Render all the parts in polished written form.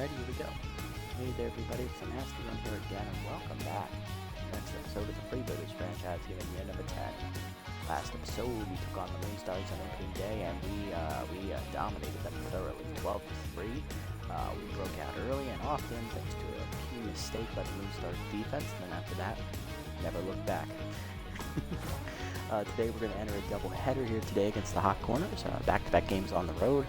Alrighty, here we go. Hey there everybody, it's Nasty One here again, and welcome back to the next episode of the Freebooters franchise, giving you number 10. Last episode, we took on the Moonstars on opening day, and we dominated them thoroughly, 12-3. We broke out early and often, thanks to a key mistake by the Moonstars defense, and then after that, never looked back. Today we're going to enter a doubleheader here today against the Hot Corners. Back-to-back games on the road.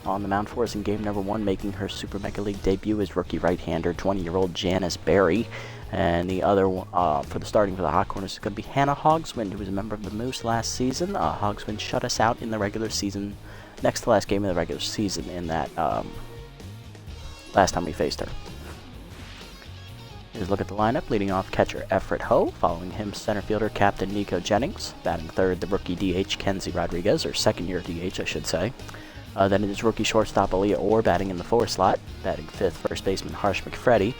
On the mound for us in game number 1, making her Super Mega League debut is rookie right-hander, 20-year-old Janice Berry. And the other for the starting for the Hot Corners is going to be Hannah Hogswind, who was a member of the Moose last season. Hogswind shut us out in the regular season, next to last game of the regular season in that last time we faced her. Here's a look at the lineup. Leading off, catcher Efrat Ho. Following him, center fielder captain Nico Jennings. Batting third, the rookie DH Kenzie Rodriguez, or second-year DH, I should say. Then it is rookie shortstop Aaliyah Orr batting in the 4 slot. Batting 5th, first baseman Harsh McFreddy.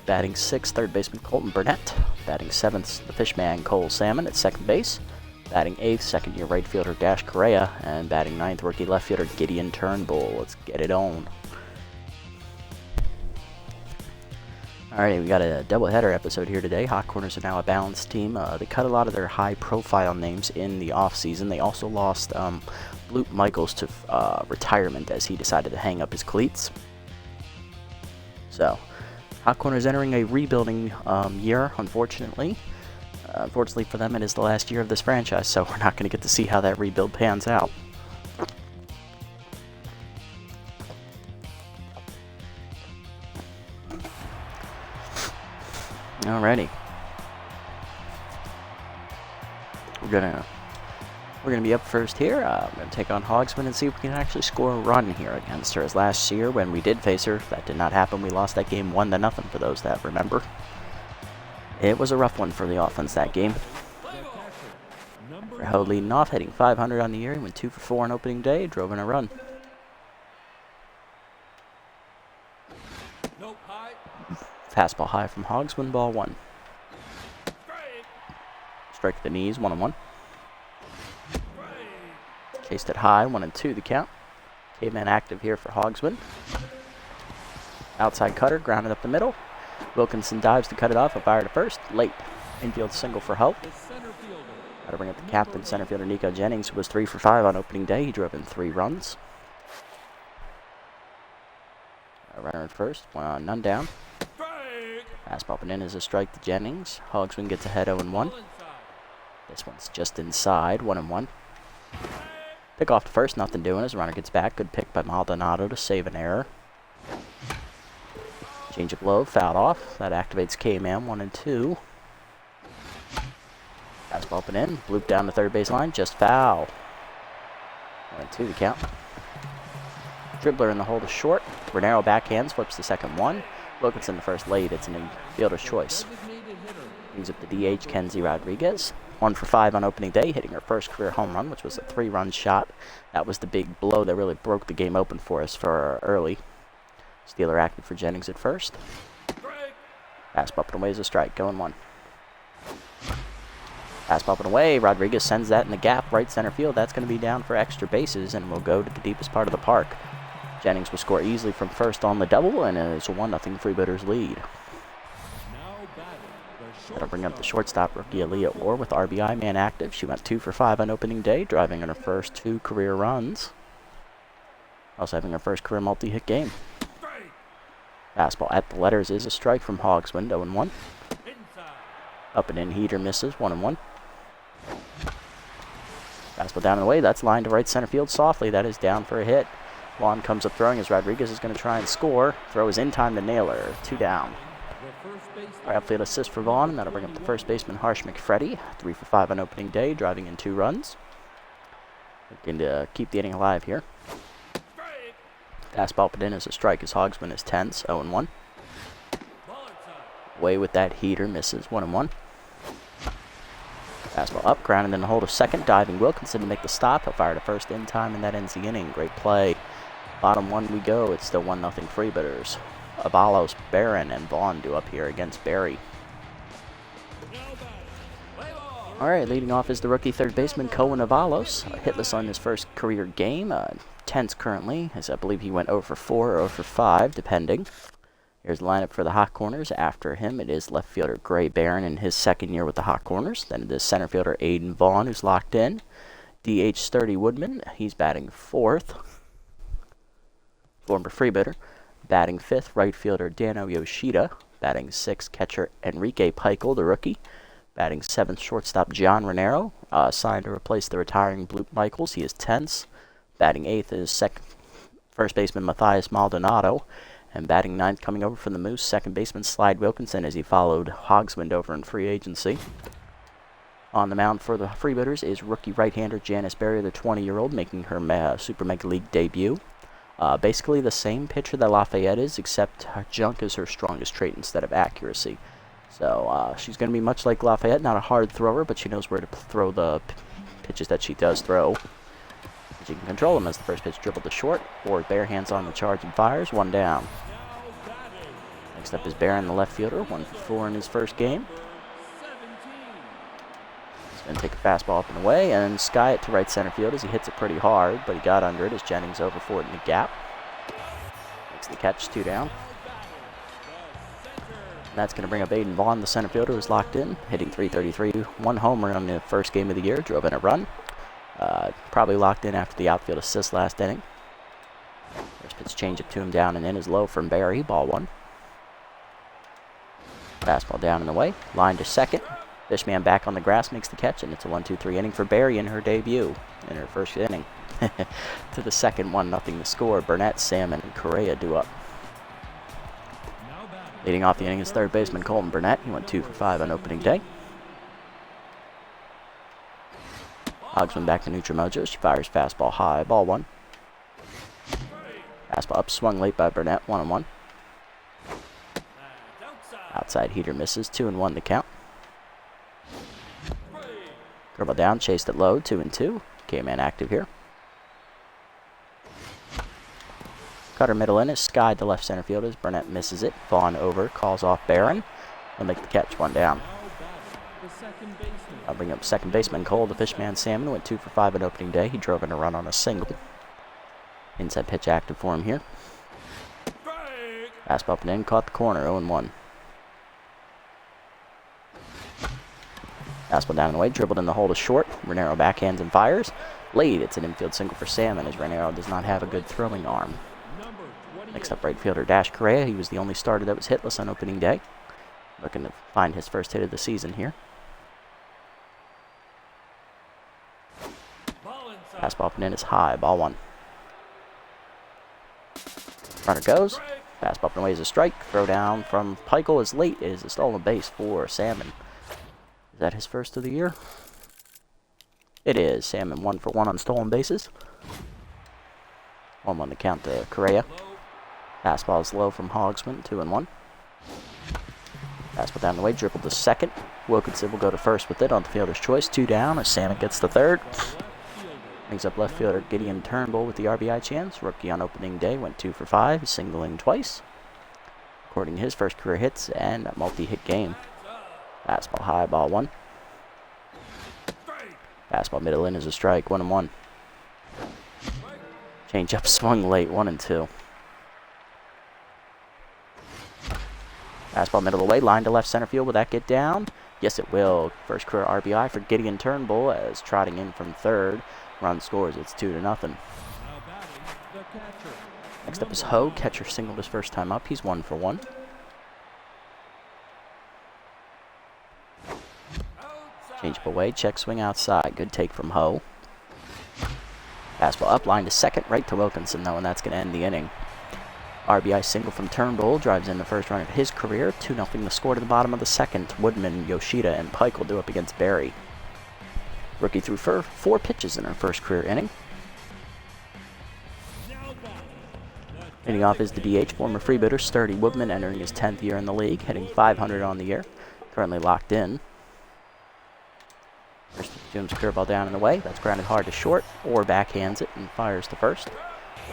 Batting 6th, third baseman Colton Burnett. Batting 7th, the fishman Cole Salmon at second base. Batting 8th, second-year right fielder Dash Correa. And batting 9th, rookie left fielder Gideon Turnbull. Let's get it on. Alright, we got a doubleheader episode here today. Hot Corners are now a balanced team. They cut a lot of their high-profile names in the off-season. They also lost Luke Michaels to retirement as he decided to hang up his cleats. So, Hot Corners entering a rebuilding year, unfortunately. Unfortunately for them, it is the last year of this franchise, so we're not going to get to see how that rebuild pans out. Alrighty. We're gonna be up first here. We're gonna take on Hogsman and see if we can actually score a run here against her. As last year when we did face her, that did not happen. We lost that game 1-0 for those that remember. It was a rough one for the offense that game. Ho leading off, hitting 500 on the year. He went 2 for 4 on opening day, drove in a run. Fastball high from Hogsman, ball 1. Strike at the knees, 1-1. Chased it high, 1-2 the count. Caveman active here for Hogsman. Outside cutter, grounded up the middle. Wilkinson dives to cut it off, a fire to first, late. Infield single for Hope. Got to bring up the captain, center fielder Nico Jennings, who was 3 for 5 on opening day. He drove in 3 runs. Runner at first, none down. Fastball up and in is a strike to Jennings. Hogsman gets ahead 0-1. This one's just inside, 1-1. Pick off to first, nothing doing as the runner gets back. Good pick by Maldonado to save an error. Change of low, fouled off. That activates K-Man, 1-2. Fastball up and in, loop down the third base line, just foul. 1-2 the count. Dribbler in the hole to short. Renero backhands, flips the second 1. Wilkinson the first late, it's an infielder's choice. Brings up the DH, Kenzie Rodriguez. 1 for 5 on opening day, hitting her first career home run, which was a 3-run shot. That was the big blow that really broke the game open for us for early. Steeler active for Jennings at first. Fastball up and away is a strike, going 1. Fastball up and away, Rodriguez sends that in the gap, right center field. That's going to be down for extra bases, and will go to the deepest part of the park. Jennings will score easily from first on the double, and it's a 1-0 Freebooters lead. That'll bring up the shortstop rookie Aaliyah Orr with RBI man active. She went 2 for 5 on opening day, driving in her first 2 career runs. Also having her first career multi-hit game. Fastball at the letters is a strike from Hogsman, 0-1. Up and in, heater misses, 1-1. Fastball down and away, that's lined to right center field softly. That is down for a hit. Vaughn comes up throwing as Rodriguez is going to try and score. Throw is in time to nail her. 2 down. Outfield assist for Vaughn, and that'll bring up the first baseman Harsh McFreddy. 3 for 5 on opening day, driving in 2 runs. Looking to keep the inning alive here. Fastball put in as a strike as Hogsman is tense, 0-1. Away with that heater, misses, 1-1. Fastball up, grounded in the hole to second, diving Wilkinson to make the stop. He'll fire to first in time, and that ends the inning. Great play. Bottom 1 we go. It's still 1-0 Freebooters. Avalos, Barron, and Vaughn do up here against Barry. Alright, leading off is the rookie third baseman, Cohen Avalos. Hitless on his first career game. Tense currently, as I believe he went 0 for 4 or 0 for 5, depending. Here's the lineup for the hot corners. After him, it is left fielder Gray Barron in his second year with the hot corners. Then it is center fielder Aiden Vaughn, who's locked in. DH Sturdy Woodman, he's batting fourth. Former Freebooter. Batting fifth, right fielder Dano Yoshida. Batting sixth, catcher Enrique Peichel, the rookie. Batting seventh, shortstop John Renero, signed to replace the retiring Blue Michaels. He is tense. Batting eighth is first baseman Matthias Maldonado. And batting ninth, coming over from the Moose, second baseman Slide Wilkinson as he followed Hogswind over in free agency. On the mound for the Freebooters is rookie right-hander Janice Berry, the 20-year-old, making her Super Mega League debut. Basically the same pitcher that Lafayette is, except her junk is her strongest trait instead of accuracy. So she's going to be much like Lafayette, not a hard thrower, but she knows where to throw the pitches that she does throw. She can control them as the first pitch dribbled to short, or bare hands on the charge and fires, one down. Next up is Barron, the left fielder, 1 for 4 in his first game. He's going to take a fastball up and away and sky it to right center field as he hits it pretty hard, but he got under it as Jennings over for it in the gap. Makes the catch, 2 down. And that's going to bring up Aiden Vaughn, the center fielder, who's locked in, hitting .333, 1 homer in the first game of the year, drove in a run. Probably locked in after the outfield assist last inning. First pitch change up to him, down and in is low from Barry, ball 1. Fastball down and away, line to second. Fishman back on the grass makes the catch, and it's a 1-2-3 inning for Barry in her debut, in her first inning. To the second, 1-0 the score. Burnett, Salmon, and Correa due up. Leading off the inning is third baseman Colton Burnett. He went 2 for 5 on opening day. Hogsman back to neutral mojo. She fires fastball high, ball 1. Fastball up, swung late by Burnett, 1-1. Outside heater misses, 2-1 the count. Curveball down, chased it low, 2-2. K-man active here. Cutter middle in is skied to left center field as Burnett misses it. Vaughn over, calls off Barron. He'll make the catch, 1 down. I'll bring up second baseman Cole, the Fishman Salmon, went 2 for 5 on opening day. He drove in a run on a single. Inside pitch active for him here. Fastball up and in, caught the corner, 0-1. Fastball down and away, dribbled in the hole to short. Renero backhands and fires. Late, it's an infield single for Salmon as Renero does not have a good throwing arm. Next up, right fielder Dash Correa. He was the only starter that was hitless on opening day. Looking to find his first hit of the season here. Fastball up and in is high, ball 1. Runner goes. Fastball up and away is a strike. Throw down from Peichel is late. It is a stolen base for Salmon. Is that his first of the year? It is. Salmon 1 for 1 on stolen bases. 1-1 the count to Correa. Fastball is low from Hogsman, 2-1. Fastball down the way, dribbled to second. Wilkinson will go to first with it on the fielder's choice. 2 down as Salmon gets the third. Brings up left fielder Gideon Turnbull with the RBI chance. Rookie on opening day went 2 for 5, singling twice. Recording his first career hits and a multi-hit game. Fastball high, ball 1. Fastball middle in is a strike, 1-1. Change up swung late, 1-2. Fastball middle away, line to left center field. Will that get down? Yes, it will. First career RBI for Gideon Turnbull as trotting in from third. Run scores, it's 2-0. Next up is Ho. Catcher singled his first time up. He's 1 for 1. Change up away, check swing outside. Good take from Ho. Fastball up, line to second, right to Wilkinson though, and that's going to end the inning. RBI single from Turnbull drives in the first run of his career. 2-0 the score to the bottom of the second. Woodman, Yoshida, and Peichel do up against Barry. Rookie threw for 4 pitches in her first career inning. Leading off is the DH, former Freebooter Sturdy Woodman, entering his 10th year in the league, hitting .500 on the year. Currently locked in. First Jones curveball down and away. That's grounded hard to short, or backhands it and fires to first.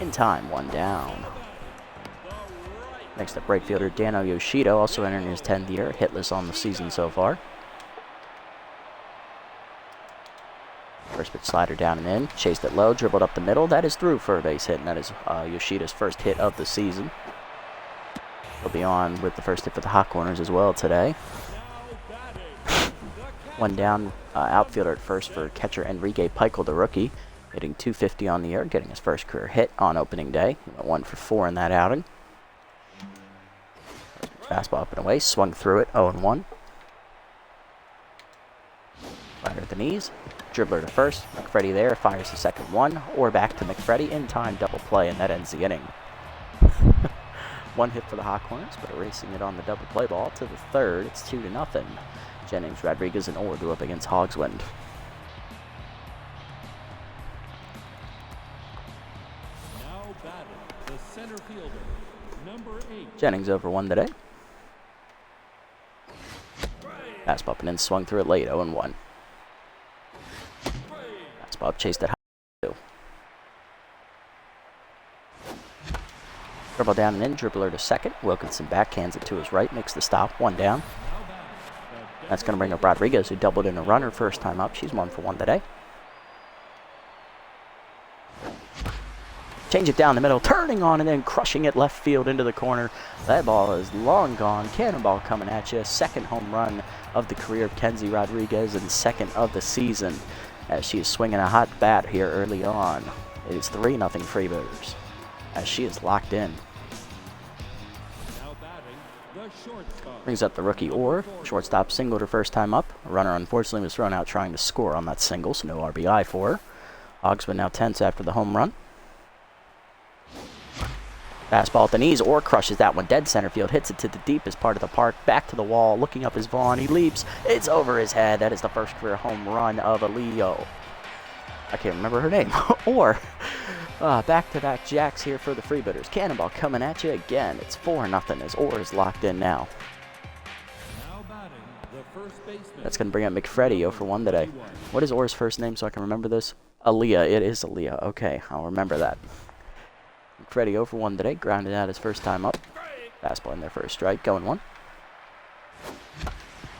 In time, 1 down. Next up, right fielder Dano Yoshida, also entering his 10th year, hitless on the season so far. First pitch slider down and in, chased it low, dribbled up the middle. That is through for a base hit, and that is Yoshida's first hit of the season. He'll be on with the first hit for the hot corners as well today. One down, outfielder at first for catcher Enrique Peichel, the rookie, hitting .250 on the year, getting his first career hit on opening day. He went 1 for 4 in that outing. Fastball up and away, swung through it, 0-1. Slider at the knees, dribbler to first. McFreddy there fires the second one, or back to McFreddy in time, double play, and that ends the inning. One hit for the hot corners, but erasing it on the double play ball to the third. It's 2-0. Jennings, Rodriguez, and Orr go up against Hogswind. Now batting, the center fielder, number 8. Jennings over 1 today. Fastball up and in, swung through it late, 0-1. Fastball up, chased at high, 2. Dribble down and in, dribbler to second. Wilkinson backhands it to his right, makes the stop, 1 down. That's going to bring up Rodriguez, who doubled in a runner first time up. She's 1 for 1 today. Change it down the middle, turning on and then crushing it left field into the corner. That ball is long gone. Cannonball coming at you. Second home run of the career of Kenzie Rodriguez and second of the season as she is swinging a hot bat here early on. It is 3-0 Freebooters as she is locked in. Brings up the rookie Orr. Shortstop singled her first time up. A runner unfortunately was thrown out trying to score on that single, so no RBI for her. Hogsman now tense after the home run. Fastball at the knees. Orr crushes that one dead center field. Hits it to the deepest part of the park. Back to the wall. Looking up is Vaughn. He leaps. It's over his head. That is the first career home run of Aleo. I can't remember her name. Orr. Back-to-back jacks here for the Freebooters. Cannonball coming at you again. It's 4-0 as Orr is locked in now. That's going to bring up McFreddy 0 for 1 today. What is Orr's first name so I can remember this? Aaliyah. It is Aaliyah. Okay, I'll remember that. McFreddy 0 for 1 today. Grounded out his first time up. Fastball in there for a strike. Going 1.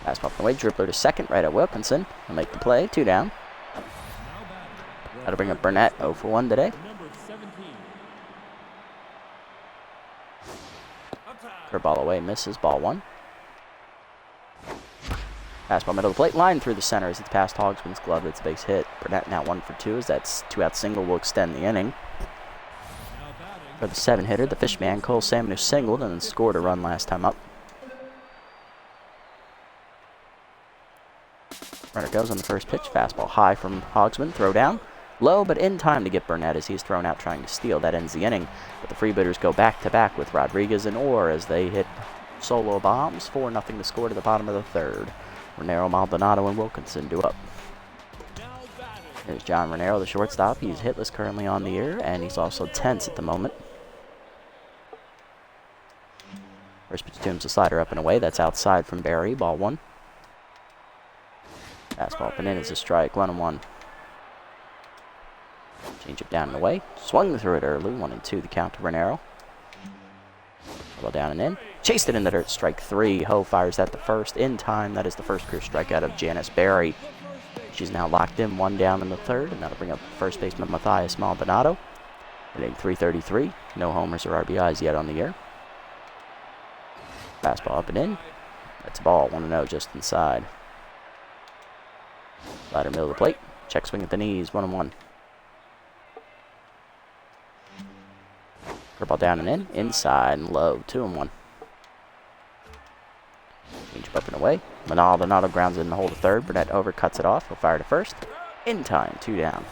Fastball up the way. Dribbler to second. Right at Wilkinson. He'll make the play. 2 down. That'll bring up Burnett 0 for 1 today. Curveball away. Misses. Ball 1. Fastball middle of the plate, line through the center as it's past Hogsman's glove. It's a base hit. Burnett now 1 for 2 as that's 2-out single will extend the inning. For the 7-hitter, the Fishman, Cole Salmon, who singled and then scored a run last time up. Runner goes on the first pitch. Fastball high from Hogsman. Throw down. Low, but in time to get Burnett as he's thrown out trying to steal. That ends the inning. But the Freebooters go back-to-back with Rodriguez and Orr as they hit solo bombs. 4-0 to score to the bottom of the third. Renero, Maldonado, and Wilkinson do up. There's John Renero, the shortstop. He's hitless currently on the year, and he's also tense at the moment. First pitch to him's a slider up and away. That's outside from Barry. Ball 1. Fastball up and in is a strike. 1-1. Change it down and away. Swung through it early. 1-2 the count to Renero. Well down and in. Chased it in the dirt. Strike 3. Ho fires at the first in time. That is the first career strikeout of Janice Barry. She's now locked in. 1 down in the third, and that'll bring up first baseman Matthias Maldonado. Hitting .333. No homers or RBIs yet on the year. Fastball up and in. That's a ball. 1-0 just inside. Slider middle of the plate. Check swing at the knees. 1-1. Curveball down and in. Inside and low. 2-1. Change up and away. Maldonado grounds it in the hole to third. Burnett overcuts it off. He'll fire to first. In time. 2 down.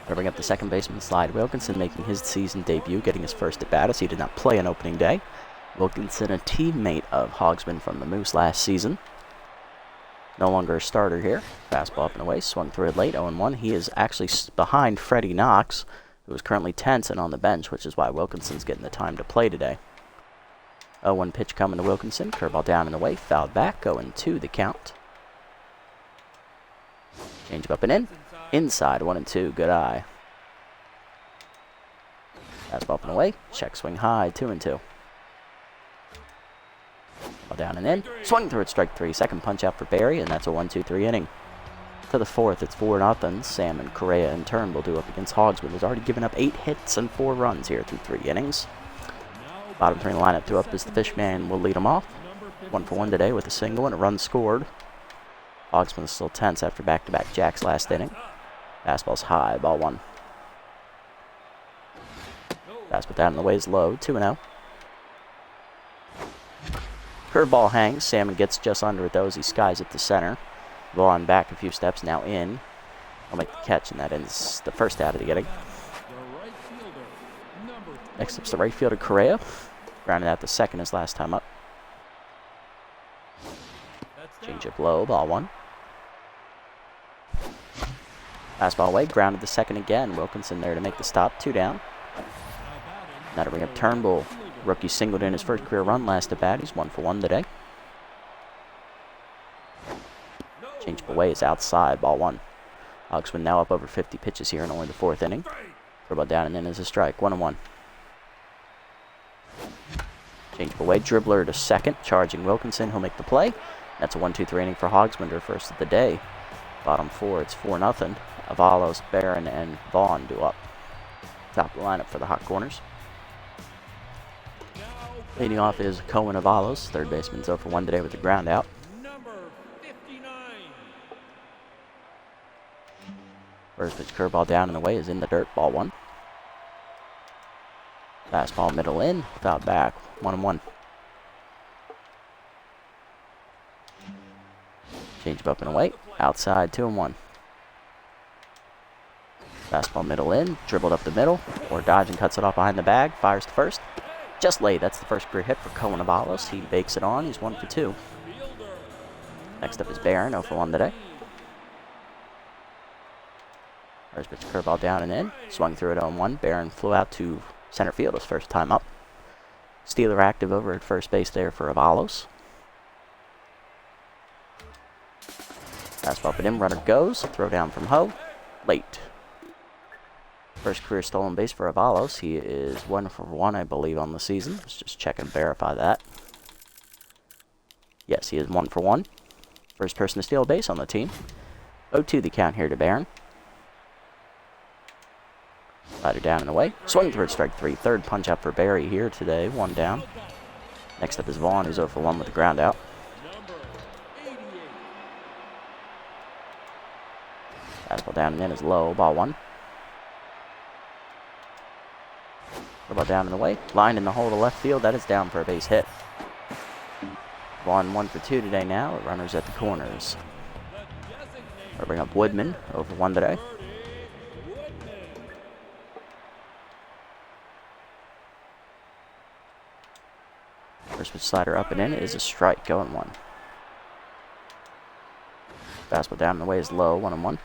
They'll bring up the second baseman, Slide Wilkinson, making his season debut, getting his first at bat as he did not play on opening day. Wilkinson, a teammate of Hogsman from the Moose last season. No longer a starter here. Fastball up and away. Swung through it late. 0-1. He is actually behind Freddie Knox, who is currently tense and on the bench, which is why Wilkinson's getting the time to play today. 0-1 pitch coming to Wilkinson. Curveball down and away. Fouled back. 0-2 the count. Change up and in. Inside. 1-2. Good eye. Fastball up and away. Check swing high. 2-2. Ball down and in. Swung through it. Strike 3. Second punch out for Barry, and that's a 1-2-3 inning. To the fourth, it's 4-0. Sam and Correa in turn will do up against Hogsman, who's already given up 8 hits and 4 runs here through 3 innings. Bottom three in the lineup, 2 up as the Fishman will lead them off. 1 for 1 today with a single and a run scored. Hogsman is still tense after back-to-back jacks last inning. Fastball's high, ball 1. Fastball down in the way is low, 2-0. Curveball hangs. Salmon gets just under it though as he skies it to center. Vaughn back a few steps, now in. I'll make the catch, and that ends the first out of the inning. Next up's the right fielder, Correa. Grounded out the second his last time up. Change up low, ball 1. Fastball away, grounded the second again. Wilkinson there to make the stop, 2 down. Now to bring up Turnbull. Rookie singled in his first career run last at bat. He's 1 for 1 today. Change up away is outside, ball 1. Hogsman now up over 50 pitches here in only the 4th inning. Curveball down and in is a strike, 1-1. Change up away, dribbler to second, charging Wilkinson. He'll make the play. That's a 1-2-3 inning for Hogsman, their first of the day. Bottom 4, it's 4-0. Avalos, Barron, and Vaughn do up. Top of the lineup for the Hot Corners. Leading off is Cohen Avalos. Third baseman's 0 for 1 today with a ground out. First pitch curveball down and away is in the dirt, ball 1. Fastball middle in, foul back, 1-1. Change up and away, outside, 2-1. Fastball middle in, dribbled up the middle, or dodge and cuts it off behind the bag, fires to first. Just late, that's the first career hit for Cohen Avalos. He bakes it on, he's 1 for 2. Next up is Barron, 0 for 1 today. First pitch curveball down and in. Swung through it 0-1. Barron flew out to center field his first time up. Steeler active over at first base there for Avalos. Fastball up and in. Runner goes. Throw down from Ho. Late. First career stolen base for Avalos. He is 1 for 1, I believe, on the season. Let's just check and verify that. Yes, he is 1 for 1. First person to steal a base on the team. 0-2 the count here to Barron. Slider down and away. Swing through it, strike 3. Third punch up for Barry here today. 1 down. Next up is Vaughn, who's 0 for 1 with a ground out. Fastball down and in is low. Ball 1. Ball down and away. Lined in the hole to left field. That is down for a base hit. Vaughn 1 for 2 today now. Runners at the corners. We'll bring up Woodman. 0 for 1 today. First pitch slider up and in is a strike, 0-1. Fastball down and away is low, 1-1.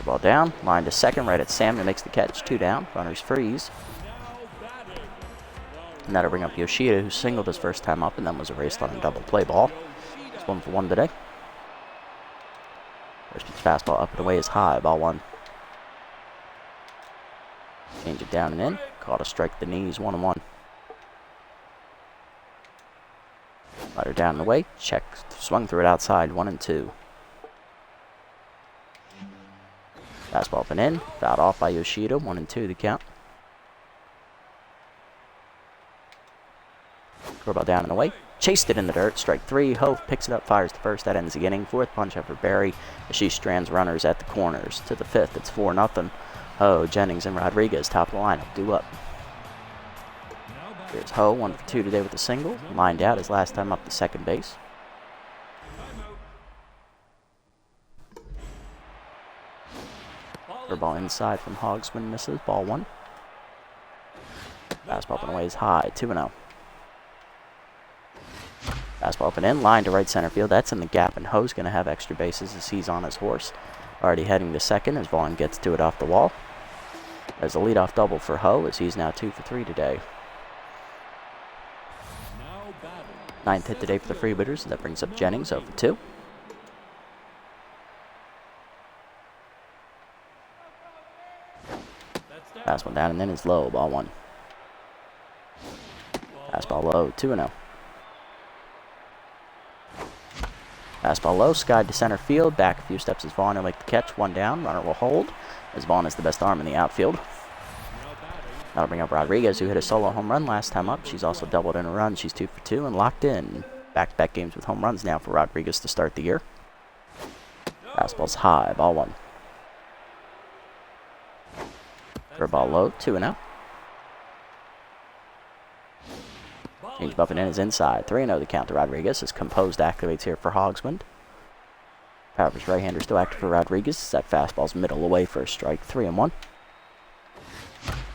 Ball down, line to second, right at Salmon, makes the catch, 2 down. Runners freeze. And that'll bring up Yoshida, who singled his first time up and then was erased on a double play ball. It's 1 for 1 today. First pitch fastball up and away is high, ball 1. Change it down and in. Caught a strike to the knees, 1-1. Slider down and away. Check. Swung through it outside, 1-2. Fastball up and in. Fouled off by Yoshida, 1-2 the count. Curveball down and away. Chased it in the dirt, strike 3. Hove picks it up, fires to first. That ends the inning. 4th punch up for Barry as she strands runners at the corners. To the 5th, it's 4-0. Ho, Jennings, and Rodriguez, top of the lineup, due up. Here's Ho, 1 for 2 today with a single. Lined out his last time up to second base. Ball inside from Hogsman, misses, ball 1. Fastball up and away is high, 2-0. Fastball up and in, line to right center field. That's in the gap, and Ho's going to have extra bases as he's on his horse. Already heading to second as Vaughn gets to it off the wall. As a leadoff double for Ho, as he's now 2 for 3 today. 9th hit today for the Freebooters. That brings up Jennings, 0 for 2. Fastball down and then is low, ball 1. Fastball low, 2-0. Fastball low, skied to center field. Back a few steps as Vaughn will make the catch. 1 down. Runner will hold as Vaughn is the best arm in the outfield. That'll bring up Rodriguez, who hit a solo home run last time up. She's also doubled in a run. She's 2 for 2 and locked in. Back-to-back games with home runs now for Rodriguez to start the year. Fastball's high, ball 1. Curveball low, 2-0. Change up and in is inside. 3-0 the count to Rodriguez as Composed activates here for Hogswind. Power's right-hander still active for Rodriguez. That fastball's middle away for a strike. 3-1.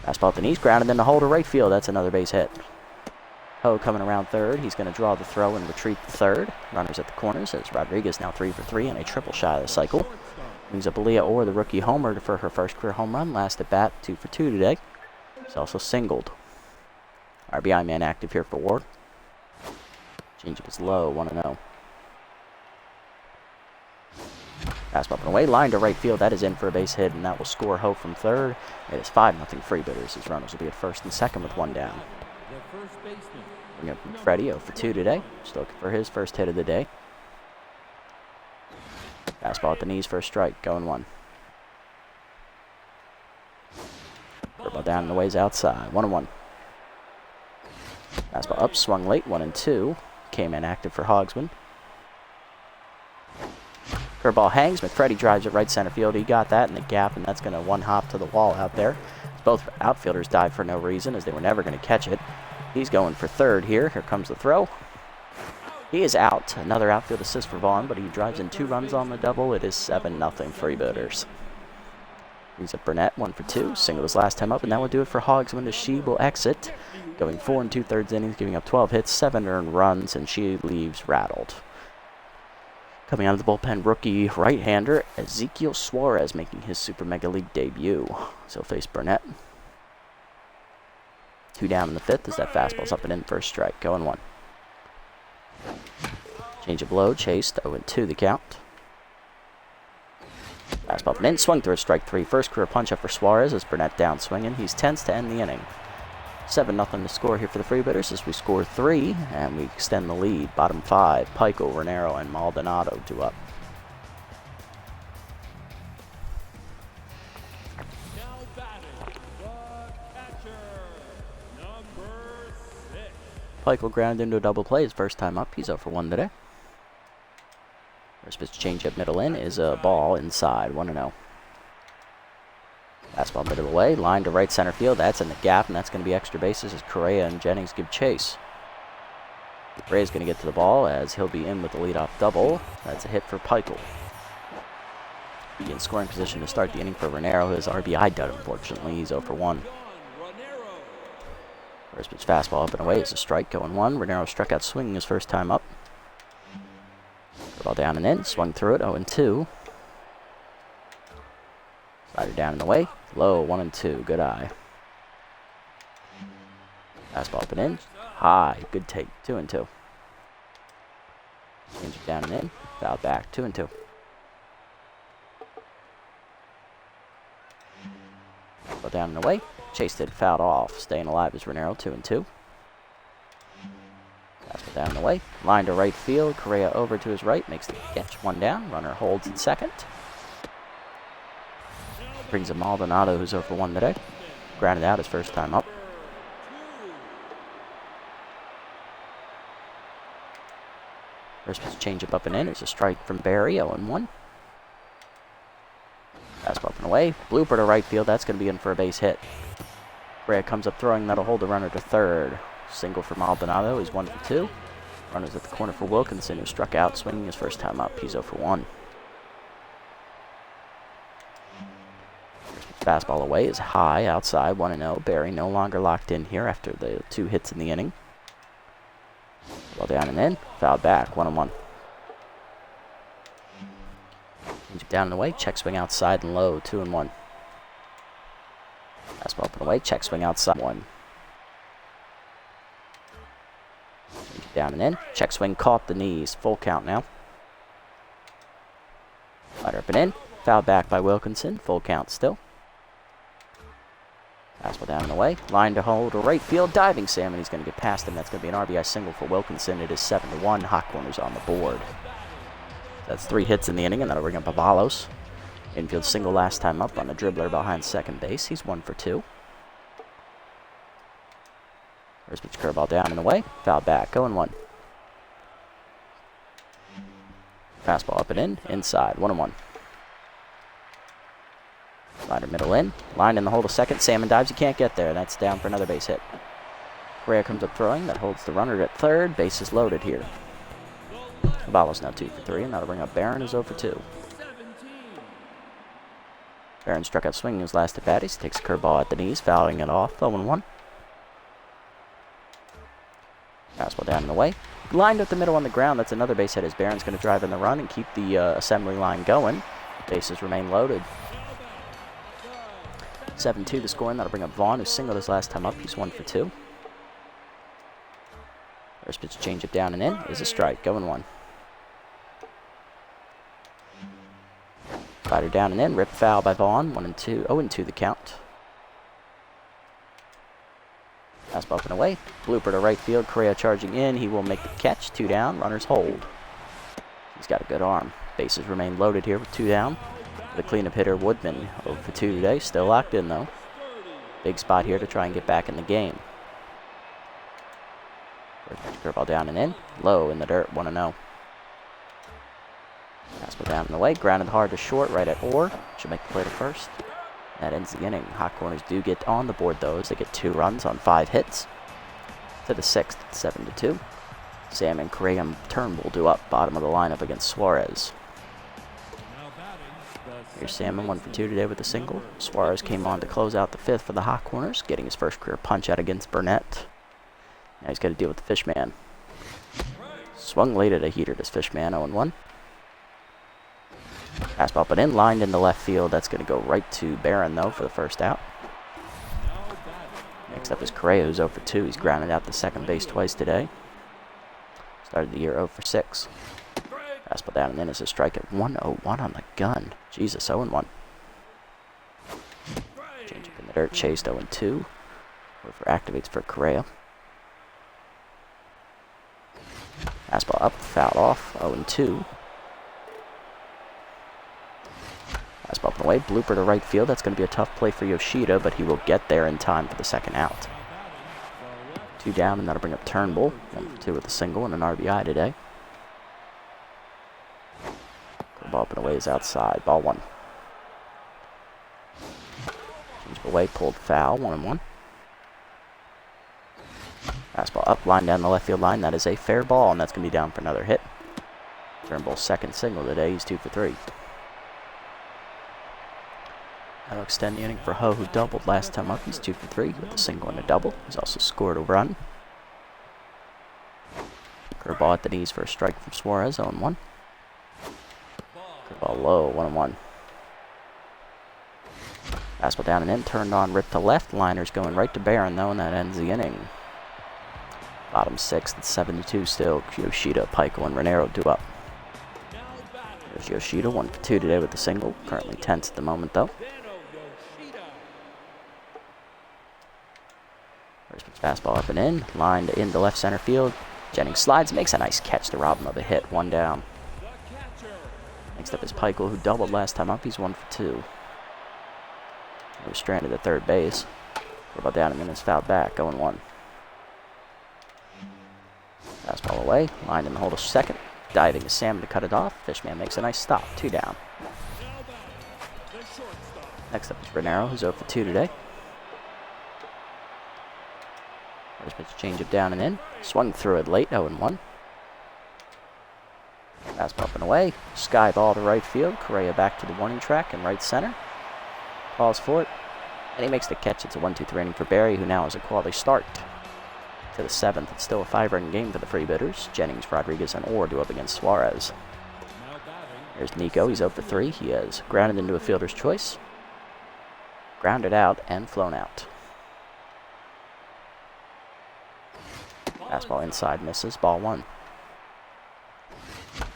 Fastball at the knees, grounded in the hole to right field. That's another base hit. Ho coming around third. He's going to draw the throw and retreat to third. Runners at the corners as Rodriguez now 3 for 3 and a triple shot of the cycle. Brings up Aaliyah Orr, the rookie homer, for her first career home run. Last at bat, 2 for 2 today. She's also singled. RBI man active here for Ward. Changeup is low, 1-0. Fastball up and away, line to right field. That is in for a base hit, and that will score Ho from third. It is 5-0 Freebooters. His runners will be at first and second with 1 down. Bring up Freddie, 0 for 2 today. Just looking for his first hit of the day. Fastball at the knees for a strike, going 1. Curveball down and the ways outside, 1-1. Fastball up, swung late, 1-2. Came in active for Hogsman. Curveball hangs. McFreddy drives it right center field. He got that in the gap, and that's going to one-hop to the wall out there. Both outfielders dive for no reason, as they were never going to catch it. He's going for third here. Here comes the throw. He is out. Another outfield assist for Vaughn, but he drives in 2 runs on the double. It is 7-0 Freebooters. Brings up Burnett, 1 for 2. Singled his last time up, and that will do it for Hogsman as she will exit. Going 4 2/3 innings, giving up 12 hits, 7 earned runs, and she leaves rattled. Coming out of the bullpen, rookie right-hander Ezekiel Suarez making his Super Mega League debut. So he'll face Burnett. 2 down in the 5th as that fastball's up and in for a strike. Going 1. Change of low, chased, 0-2 the count. Fastball up and in, swung through a strike 3. First career punch-up for Suarez as Burnett down swinging. He's tense to end the inning. 7-0 to score here for the Freebooters as we score 3, and we extend the lead. Bottom 5, Pico, Renero, and Maldonado 2 up. Now batting, the catcher, number 6. Pico grounded into a double play his first time up. He's 0 for 1 today. First pitch change-up middle in is a ball inside, 1-0. Fastball middle away, line to right center field. That's in the gap, and that's going to be extra bases as Correa and Jennings give chase. Correa's going to get to the ball as he'll be in with the leadoff double. That's a hit for Pikel. Be in scoring position to start the inning for Renero. His RBI dud, unfortunately. He's 0 for 1. First pitch fastball up and away is a strike, going 1. Renero struck out swinging his first time up. Ball down and in, swung through it, 0-2. Slider down and away, low, 1-2, good eye. Fastball up and in, high, good take, 2-2. Change it down and in, foul back, 2-2. Ball down and away, chased it, fouled off, staying alive is Renero, 2-2. Fastball down and away, line to right field, Correa over to his right, makes the catch, 1 down, runner holds at second. Brings a Maldonado, who's 0 for 1 today. Grounded out his first time up. First pitch change up and in is a strike from Barry, 0-1. Fastball up and away. Blooper to right field. That's going to be in for a base hit. Correa comes up throwing. That'll hold the runner to third. Single for Maldonado. He's 1 for 2. Runners at the corner for Wilkinson, who struck out swinging his first time up. He's 0 for 1. Fastball away is high, outside, 1-0. Barry no longer locked in here after the 2 hits in the inning. Ball down and in, fouled back, 1-1. Down and away, check swing outside and low, 2-1. Fastball up and away, check swing outside, 1. Down and in, check swing caught the knees, full count now. Slider up and in, fouled back by Wilkinson, full count still. Fastball down and away. Line to hold to right field. Diving Sam, and he's going to get past him. That's going to be an RBI single for Wilkinson. It is 7-1. Hot corners on the board. That's 3 hits in the inning, and that'll bring up Avalos. Infield single last time up on a dribbler behind second base. He's 1 for 2. First pitch curveball down and away. Foul back. 0-1. Fastball up and in. Inside. 1-1. Slider middle in. Line in the hole to second. Salmon dives. He can't get there. That's down for another base hit. Correa comes up throwing. That holds the runner at third. Base is loaded here. Caballo's now 2 for 3. And that'll bring up Barron, who's 0 for 2. Barron struck out swinging his last at bat. He takes a curveball at the knees, fouling it off. 0-1. Fastball down and away. Lined up the middle on the ground. That's another base hit as Barron's going to drive in the run and keep the assembly line going. Bases remain loaded. 7-2 the score, and that'll bring up Vaughn, who singled his last time up. He's 1 for 2. First pitch change it down and in is a strike. 0-1. Slider down and in. Rip foul by Vaughn. 1-2. 0-2 the count. Fastball up and away. Blooper to right field. Correa charging in. He will make the catch. 2 down. Runners hold. He's got a good arm. Bases remain loaded here with 2 down. The cleanup hitter, Woodman, 0 for 2 today. Still locked in, though. Big spot here to try and get back in the game. Curveball down and in. Low in the dirt. 1-0. Fastball down and away. Grounded hard to short. Right at Orr. Should make the play to first. That ends the inning. Hot Corners do get on the board, though, as they get 2 runs on 5 hits. To the 6th, 7-2. Sam and Correa Turnbull do up. Bottom of the lineup against Suarez. Here's Salmon, 1 for 2 today with a single. Suarez came on to close out the 5th for the Hot Corners, getting his first career punch out against Burnett. Now he's got to deal with the Fishman. Swung late at a heater, this Fishman, 0-1. Fastball up and in, lined into left field. That's going to go right to Barron, though, for the first out. Next up is Correa, who's 0 for 2. He's grounded out the second base twice today. Started the year 0 for 6. Fastball down and in is a strike at 1-0-1 on the gun. Jesus, 0-1. Change up in the dirt, chased 0-2. Whoever activates for Correa. Fastball up, foul off, 0-2. Fastball up and away, blooper to right field. That's going to be a tough play for Yoshida, but he will get there in time for the second out. 2 down, and that'll bring up Turnbull. 1 for 2 with a single and an RBI today. Ball up and away is outside. Ball 1. Change away, pulled foul. 1-1. Fastball up, line down the left field line. That is a fair ball, and that's going to be down for another hit. Turnbull's second single today. He's 2 for 3. That'll extend the inning for Ho, who doubled last time up. He's 2 for 3 with a single and a double. He's also scored a run. Curveball at the knees for a strike from Suarez. 0-1. Curveball low, 1-1. Fastball down and in, turned on, ripped to left. Liner's going right to Barron, though, and that ends the inning. Bottom 6th, it's 7-2 still. Yoshida, Peichel, and Renero do up. There's Yoshida, 1 for 2 today with the single. Currently tense at the moment, though. First pitch fastball up and in, lined into left center field. Jennings slides, makes a nice catch to rob him of a hit. 1 down. Next up is Peichel, who doubled last time up. He's 1 for 2. He was stranded at third base. Curveball down and then is fouled back. 0-1. Fastball away. Lined in the hole to second. Diving is Sam to cut it off. Fishman makes a nice stop. 2 down. Next up is Renero, who's 0 for 2 today. First pitch change it down and in. Swung through it late. 0-1. Fastball up and away. Sky ball to right field. Correa back to the warning track and right center. Calls for it. And he makes the catch. It's a 1-2-3 inning for Barry, who now has a quality start. To the 7th, it's still a 5-run game for the Freebooters. Jennings, Rodriguez, and Orr do up against Suarez. There's Nico. He's 0 for 3. He has grounded into a fielder's choice. Grounded out and flown out. Fastball inside misses. Ball 1.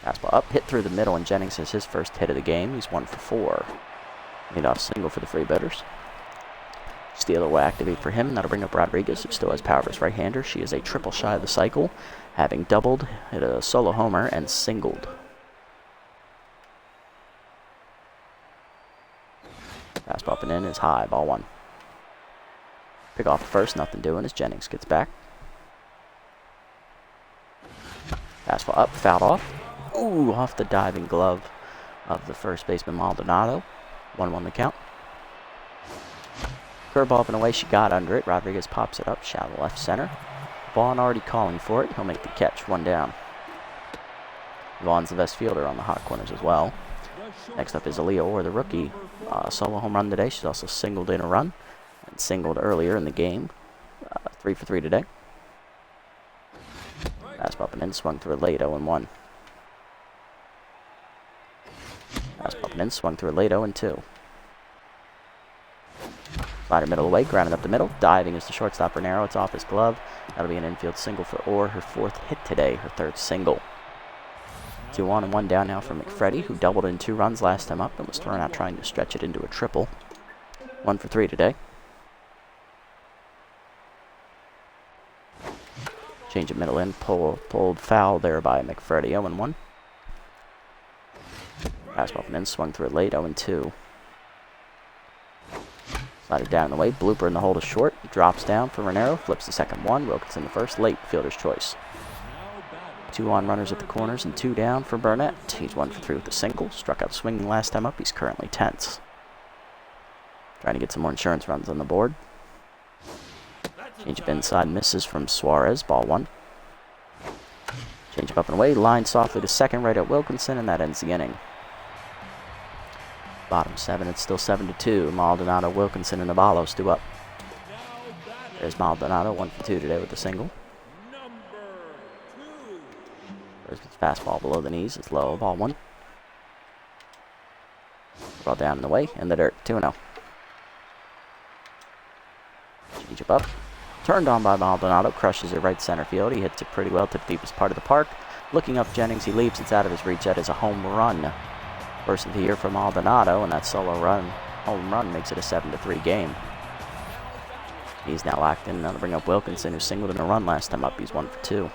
Fastball up, hit through the middle, and Jennings has his first hit of the game. He's 1 for 4. Leadoff single for the Freebooters. Steeler will activate for him, and that'll bring up Rodriguez, who still has power as right-hander. She is a triple shy of the cycle, having doubled, hit a solo homer, and singled. Fastball up and in is high. Ball 1. Pick off first, nothing doing as Jennings gets back. Fastball up, fouled off. Ooh, off the diving glove of the first baseman Maldonado. 1-1 the count. Curveball up and away, she got under it. Rodriguez pops it up, shallow left center. Vaughn already calling for it. He'll make the catch, 1 down. Vaughn's the best fielder on the hot corners as well. Next up is Aaliyah Orr, the rookie. Solo home run today. She's also singled in a run and singled earlier in the game. 3 for 3 today. Fastball up and in, swung through a late 0-1. Fastball up and in, swung through a late 0-2. Slider middle away, grounded up the middle. Diving is the shortstop Renero. It's off his glove. That'll be an infield single for Orr, her 4th hit today, her 3rd single. 2 on and 1 down now for McFreddy, who doubled in 2 runs last time up and was thrown out trying to stretch it into a triple. 1 for 3 today. Change it middle in, pulled foul there by McFreddy, 0-1. Fastball from in, swung through it late, 0-2. Slided down in the way, blooper in the hole to short, drops down for Renero, flips the second 1, Wilkinson the first, late, fielder's choice. 2 on runners at the corners and 2 down for Burnett. He's 1 for 3 with a single, struck out swinging last time up, he's currently tense. Trying to get some more insurance runs on the board. Change up inside, misses from Suarez, ball 1. Change up and away, line softly to second, right at Wilkinson, and that ends the inning. Bottom 7, it's still 7-2. Maldonado, Wilkinson, and Abalos 2 up. There's Maldonado, 1 for 2 today with a single. There's his fastball below the knees, it's low, ball 1. Ball down in the way, in the dirt, 2-0. Change up. Turned on by Maldonado, crushes it right center field. He hits it pretty well to the deepest part of the park. Looking up Jennings, he leaps. It's out of his reach. That is a home run. First of the year for Maldonado, and that solo home run makes it a 7-3 game. He's now locked in. Now to bring up Wilkinson, who singled in a run last time up. He's 1 for 2.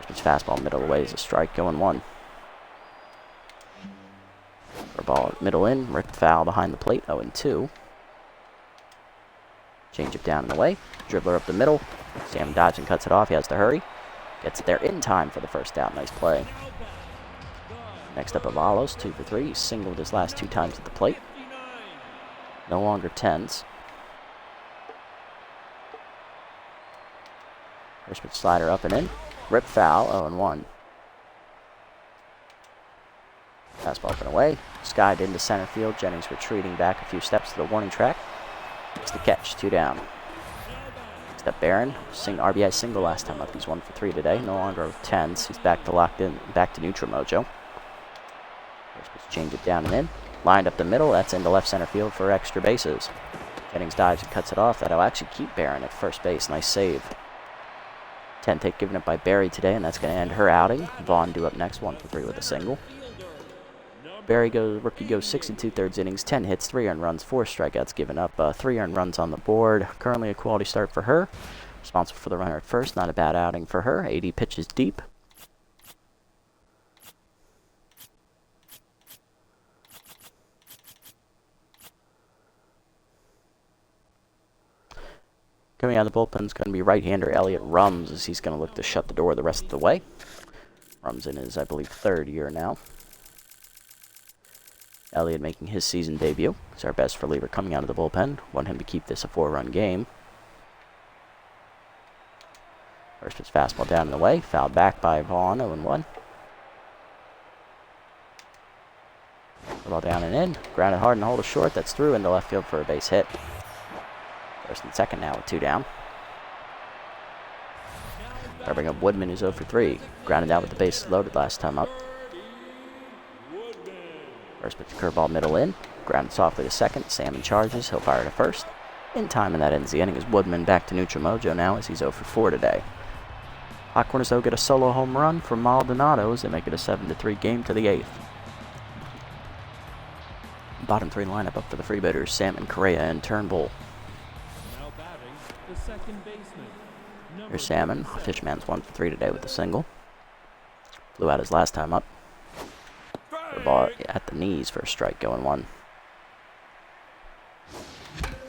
His fastball middle away is a strike, 0-1. For ball middle in, ripped foul behind the plate, 0-2. Change it down and away. Dribbler up the middle. Sam dodges and cuts it off. He has to hurry. Gets it there in time for the first down. Nice play. Next up, Avalos, 2 for 3. He singled his last 2 times at the plate. No longer tense. First pitch slider up and in. Rip foul, 0-1. Fastball up and away. Skied into center field. Jennings retreating back a few steps to the warning track. It's the catch, 2 down. Next up, Barron. RBI single last time up. He's 1 for 3 today. No longer tense. He's back to locked in, back to neutral mojo. First change it down and in. Lined up the middle. That's into left center field for extra bases. Jennings dives and cuts it off. That'll actually keep Barron at first base. Nice save. 10 take given up by Barry today, and that's going to end her outing. Vaughn due up next, 1 for 3 with a single. Rookie goes 6 2/3 innings, 10 hits, 3 earned runs, 4 strikeouts given up, 3 earned runs on the board. Currently a quality start for her. Responsible for the runner at first, not a bad outing for her. 80 pitches deep. Coming out of the bullpen is going to be right-hander Elliot Rums, as he's going to look to shut the door the rest of the way. Rums in his, I believe, 3rd year now. Elliott making his season debut. He's our best reliever coming out of the bullpen. Want him to keep this a 4-run game. First pitch fastball down in the way. Fouled back by Vaughn, 0-1. Ball down and in. Grounded hard and hold a short. That's through into left field for a base hit. First and second now with 2 down. I'll bring up Woodman, who's 0 for 3. Grounded out with the bases loaded last time up. First pitch curveball middle in. Grounded softly to second. Salmon charges. He'll fire to first. In time, and that ends the inning as Woodman back to neutral mojo now as he's 0 for 4 today. Hot Corners, though, get a solo home run from Maldonado as they make it a 7-3 game to the 8th. Bottom 3 lineup up for the Freebooters, Salmon, Correa, and Turnbull. Now batting, the second baseman. Here's Salmon. Fishman's 1 for 3 today with a single. Flew out his last time up. The ball at the knees for a strike, 0-1.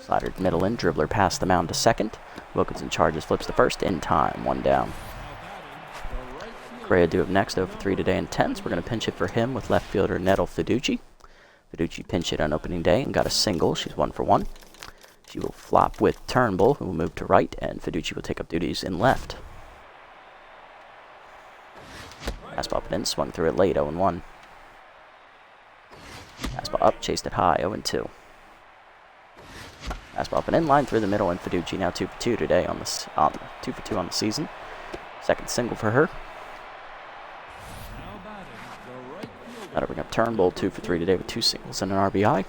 Slider middle in, dribbler past the mound to second. Wilkinson charges, flips the first, in time, 1 down. Correa due up next, 0 for 3 today in 10s. We're going to pinch hit for him with left fielder Nettle Fiducci. Fiducci pinch hit on opening day and got a single. She's 1 for 1. She will flop with Turnbull, who will move to right, and Fiducci will take up duties in left. Fastball up and in, swung through it late, 0-1. Fastball up, chased it high, 0-2. Fastball up and in, line through the middle, and Fiducci now 2 for 2 today on this, 2 for 2 on the season. Second single for her. That'll bring up Turnbull, 2 for 3 today with 2 singles and an RBI.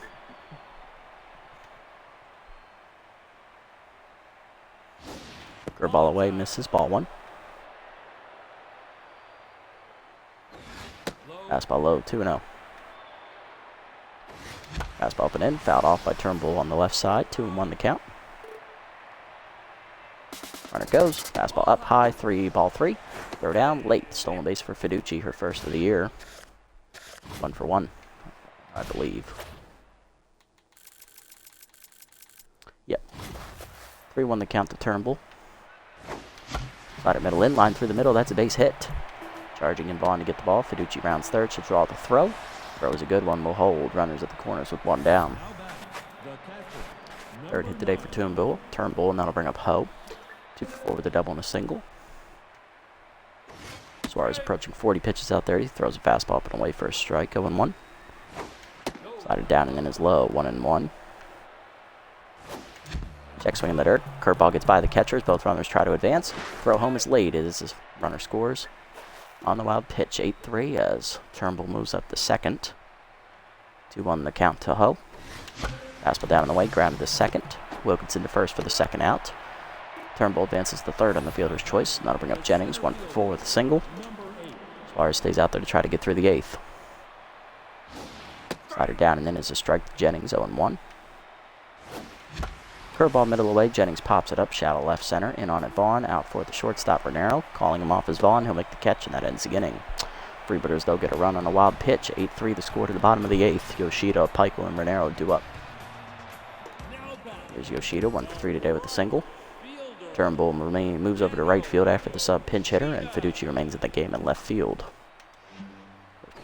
Curveball away, misses, ball 1. Fastball low, 2-0. Fastball up and in, fouled off by Turnbull on the left side, 2-1 the count. Runner goes, fastball up high, 3, ball 3. Throw down, late, stolen base for Fiducci, her first of the year. 1 for 1, I believe. Yep. 3-1 the count to Turnbull. Slider middle in, line through the middle, that's a base hit. Charging in Vaughn to get the ball. Fiducci rounds third, she'll draw the throw. Throw is a good one, will hold. Runners at the corners with 1 down. Third hit today for Turnbull, and that'll bring up Ho. 2 for 4 with a double and a single. Suarez approaching 40 pitches out there. He throws a fastball up and away for a strike, 0-1. Slider down and in is low, 1-1. Check swing in the dirt. Curveball gets by the catchers. Both runners try to advance. Throw home is late as this runner scores. On the wild pitch, 8-3 as Turnbull moves up the second. 2-1 the count to Ho. Fastball down and away, grounded to second. Wilkinson to first for the second out. Turnbull advances to third on the fielder's choice. And that'll bring up Jennings, 1 for 4 with a single. Suarez stays out there to try to get through the 8th. Slider down and in is a strike to Jennings, 0-1. Curveball middle away, Jennings pops it up, shallow left center, in on it Vaughn, out for the shortstop Renero, calling him off as Vaughn, he'll make the catch and that ends the inning. Freebooters though get a run on a wild pitch, 8-3 the score to the bottom of the 8th, Yoshida, Peichel, and Renero due up. Here's Yoshida, 1 for 3 today with a single. Turnbull moves over to right field after the sub pinch hitter, and Fiducci remains in the game in left field.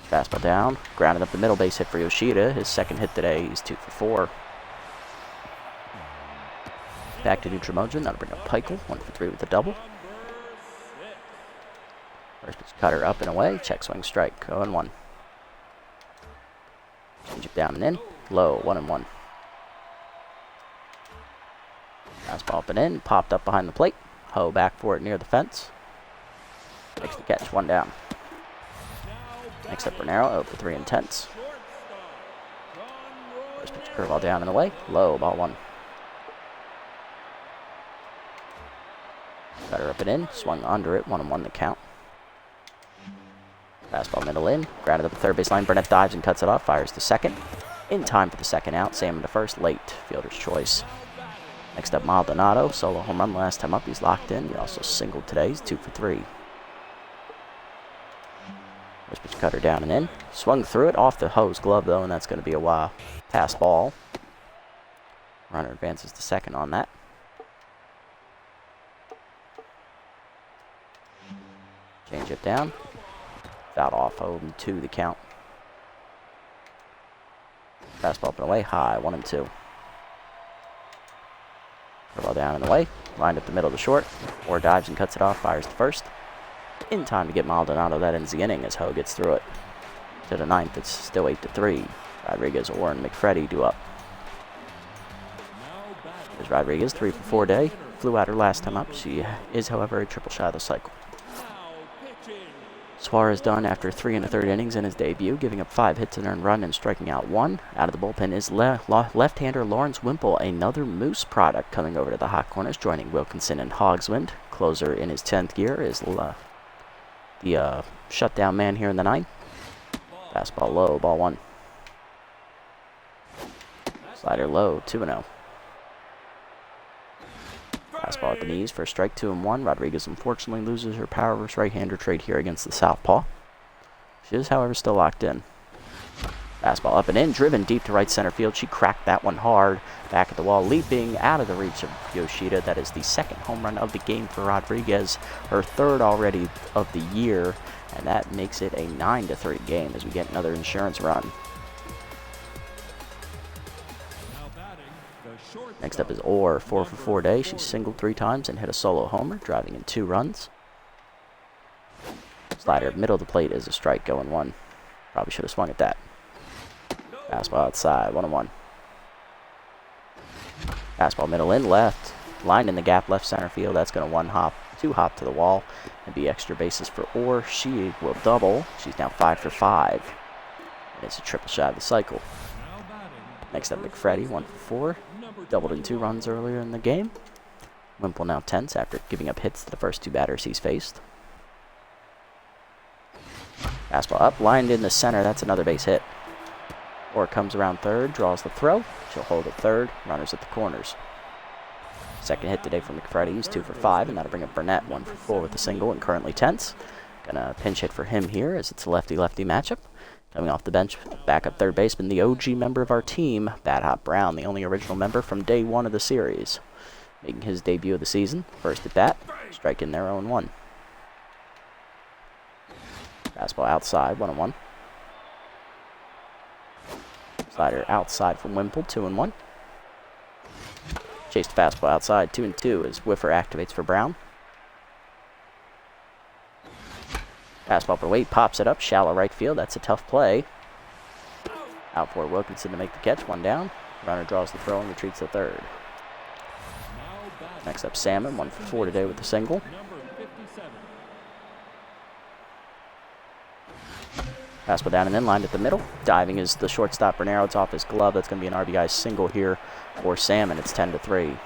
Fastball down, grounded up the middle, base hit for Yoshida, his second hit today, he's 2 for 4. Back to Neutramogen, that'll bring up Peichel, 1 for 3 with a double. First pitch cutter up and away, check swing strike, 0-1. Change it down and in, low, 1-1. Fastball up and in, popped up behind the plate. Ho back for it near the fence. Makes the catch, 1 down. Next up Renero, 0 for 3 intense. First pitch curveball down and away, low, ball 1. Cutter up and in, swung under it, 1-1 the count. Fastball middle in, grounded up the third base line. Burnett dives and cuts it off, fires to second. In time for the second out, Salmon to first, late, fielder's choice. Next up Maldonado, solo home run last time up, he's locked in. He also singled today, he's 2 for 3. First pitch cutter down and in, swung through it, off the Ho's glove though, and that's going to be a wild pass ball. Runner advances to second on that. Change it down. Fouled off, 0-2 the count. Fastball up and away, high, 1-2. Curveball down and away, lined up the middle to short. Or dives and cuts it off, fires to first. In time to get Maldonado, that ends the inning as Ho gets through it. To the 9th, it's still 8-3. Rodriguez, Orr, and McFreddy do up. There's Rodriguez, 3 for 4 day. Flew out her last time up. She is, however, a triple shy of the cycle. Suarez done after 3 1/3 innings in his debut, giving up 5 hits and earned run and striking out 1. Out of the bullpen is left-hander Lawrence Wimple, another Moose product coming over to the hot corners, joining Wilkinson and Hogswind. Closer in his 10th year is the shutdown man here in the 9th. Fastball low, ball 1. Slider low, 2-0. Fastball at the knees for a strike, 2-1. Rodriguez unfortunately loses her power versus right-hander trade here against the southpaw. She is, however, still locked in. Fastball up and in, driven deep to right center field. She cracked that one hard. Back at the wall, leaping out of the reach of Yoshida. That is the second home run of the game for Rodriguez. Her third already of the year. And that makes it a 9-3 game as we get another insurance run. Next up is Orr, 4 for 4 day. She singled 3 times and hit a solo homer, driving in 2 runs. Slider middle of the plate is a strike, going 1. Probably should have swung at that. Fastball outside, 1-1. Fastball middle in left. Line in the gap left center field. That's going to 2 hop to the wall and be extra bases for Orr. She will double. She's now 5 for 5. And it's a triple shy of the cycle. Next up, McFreddy, 1 for 4. Doubled in 2 runs earlier in the game. Wimple now tense after giving up hits to the first 2 batters he's faced. Fastball up, lined in the center. That's another base hit. Orr comes around third, draws the throw. She'll hold at third, runners at the corners. Second hit today for McFreddy. He's 2 for 5, and that'll bring up Burnett 1 for 4 with a single and currently tense. Gonna pinch hit for him here as it's a lefty-lefty matchup. Coming off the bench, backup third baseman, the OG member of our team, Bad Hop Brown, the only original member from day 1 of the series. Making his debut of the season. First at bat, strike in there 0-1. Fastball outside, 1-1. Slider outside from Wimple, 2-1. Chased fastball outside, 2-2 as Whiffer activates for Brown. Fastball for Wade, pops it up, shallow right field. That's a tough play. Out for Wilkinson to make the catch, 1 down. Runner draws the throw and retreats to third. Next up, Salmon, 1 for 4 today with the single. Fastball down and in, lined at the middle. Diving is the shortstop, Bernero. It's off his glove. That's going to be an RBI single here for Salmon. It's 10-3.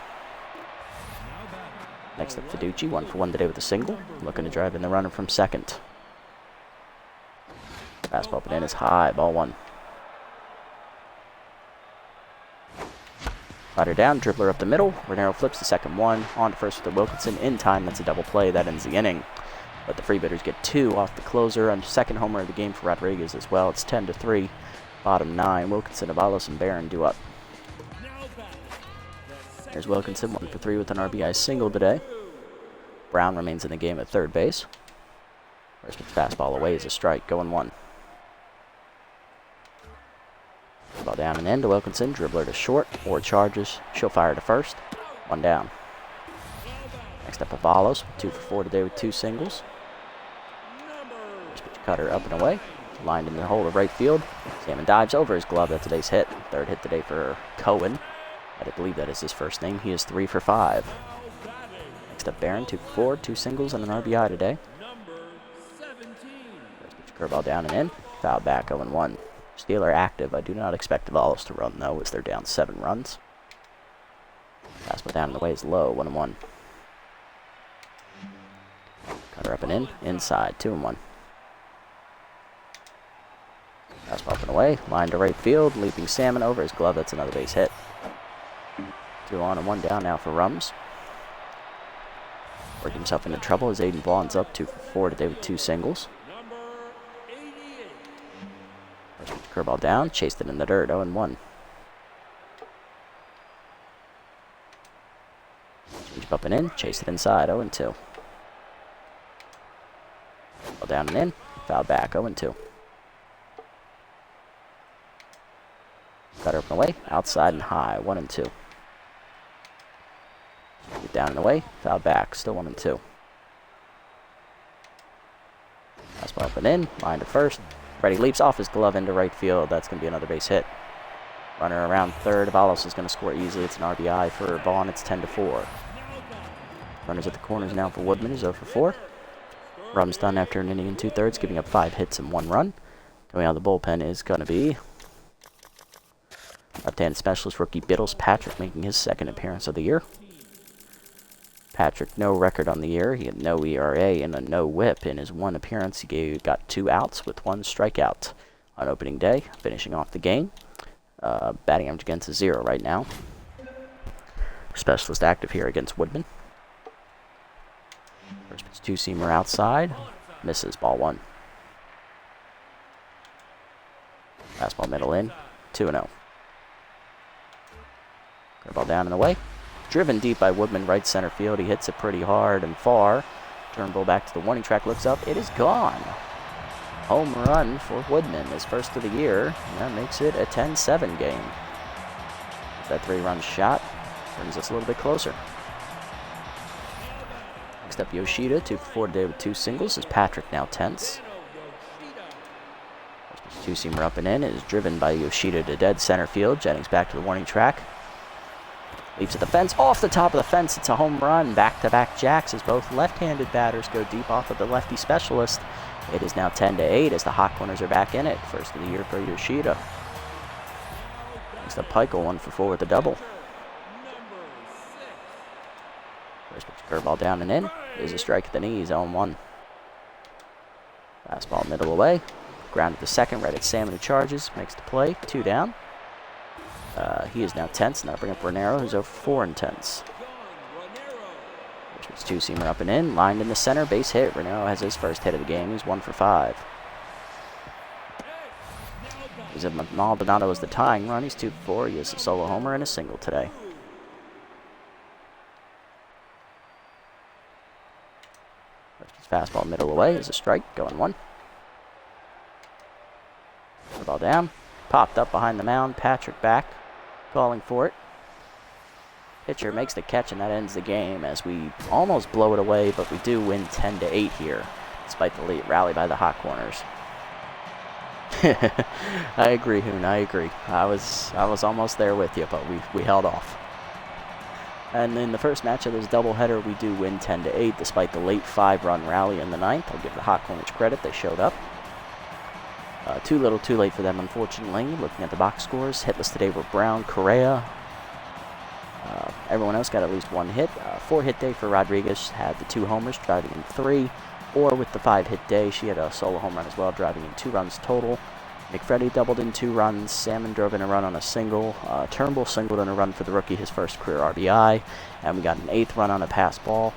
Next up, Fiducci, 1 for 1 today with a single. Looking to drive in the runner from second. Fastball up and in is high, ball 1. Slider down, dribbler up the middle. Bernero flips the second one. On to first with the Wilkinson. In time, that's a double play. That ends the inning. But the Freebooters get 2 off the closer, and second homer of the game for Rodriguez as well. It's 10-3, bottom 9. Wilkinson, Avalos, and Barron do up. There's Wilkinson, 1 for 3 with an RBI single today. Brown remains in the game at third base. First pitch fastball away is a strike, going 1. Ball down and in to Wilkinson, dribbler to short, or charges. She'll fire to first, 1 down. Next up, Avalos, 2 for 4 today with 2 singles. Cutter up and away, lined in the hole of right field. Salmon dives over his glove. That's today's hit. Third hit today for Cohen. I believe that is his first name. He is 3 for 5. Next up, Barron, 2 for 4, 2 singles and an RBI today. First pitch curveball down and in. Foul back, 0-1. Steeler active. I do not expect Avalos to run though, as they're down 7 runs. Fastball down and away is low, 1-1. Cutter up and in, inside, 2-1. Fastball up and away, line to right field, leaping Salmon over his glove. That's another base hit. 2 on and 1 down now for Rums. Working himself into trouble as Aiden Vaughn's up 2 for 4 today with 2 singles. First pitch curveball down, chased it in the dirt, 0-1. Change up and in, chased it inside, 0-2. Ball down and in, foul back, 0-2. Cutter up and away, outside and high, 1-2. Get down and away, foul back, still 1-2. Fastball up and in, line to first. Freddie leaps off his glove into right field. That's going to be another base hit. Runner around third. Avalos is going to score easily. It's an RBI for Vaughn. It's 10-4. Runners at the corners now for Woodman. He's 0 for 4. Rum's done after an inning and 2/3, giving up 5 hits and 1 run. Coming out of the bullpen is going to be left-handed specialist rookie Biddles Patrick, making his second appearance of the year. Patrick, no record on the year. He had no ERA and a no whip in his 1 appearance. He got 2 outs with 1 strikeout on opening day, finishing off the game. Batting average against a 0 right now. Specialist active here against Woodman. First pitch 2-seamer outside. Misses, ball 1. Fastball middle in, 2-0. Curveball down and away. Driven deep by Woodman, right center field. He hits it pretty hard and far. Turnbull back to the warning track, looks up. It is gone. Home run for Woodman, his first of the year. And that makes it a 10-7 game. That 3-run shot brings us a little bit closer. Next up, Yoshida, 2 for 4 today with 2 singles. Is Patrick now tense? Two-seamer up and in. It is driven by Yoshida to dead center field. Jennings back to the warning track. Leaps at the fence. Off the top of the fence. It's a home run. Back-to-back jacks as both left-handed batters go deep off of the lefty specialist. It is now 10-8 as the Hot Corners are back in it. First of the year for Yoshida. Next up, Peichel, 1 for 4 with a double. First pitch curveball down and in. Is a strike at the knees, 0-1. Fastball middle away. Grounded to second, right at Salmon, who charges. Makes the play, 2 down. He is now tense. Now bring up Renero, who's over 4 and tense. Which was 2-seamer up and in. Lined in the center, base hit. Renero has his first hit of the game. He's 1 for 5. Maldonado is the tying run. He's 2 for 4. He has a solo homer and a single today. Fastball middle away is a strike, going 1. Ball down. Popped up behind the mound. Patrick back. Calling for it. Pitcher makes the catch, and that ends the game as we almost blow it away, but we do win 10-8 here, despite the late rally by the Hot Corners. I agree, Hoon. I agree. I was almost there with you, but we held off. And in the first match of this doubleheader, we do win 10-8, despite the late 5-run rally in the 9th. I'll give the Hot Corners credit. They showed up. Too little, too late for them, unfortunately. Looking at the box scores, hitless today were Brown, Correa. Everyone else got at least 1 hit. 4-hit day for Rodriguez, had the 2 homers, driving in 3. Or with the 5-hit day, she had a solo home run as well, driving in 2 runs total. McFreddy doubled in 2 runs. Salmon drove in a run on a single. Turnbull singled in a run for the rookie, his first career RBI. And we got an 8th run on a pass ball.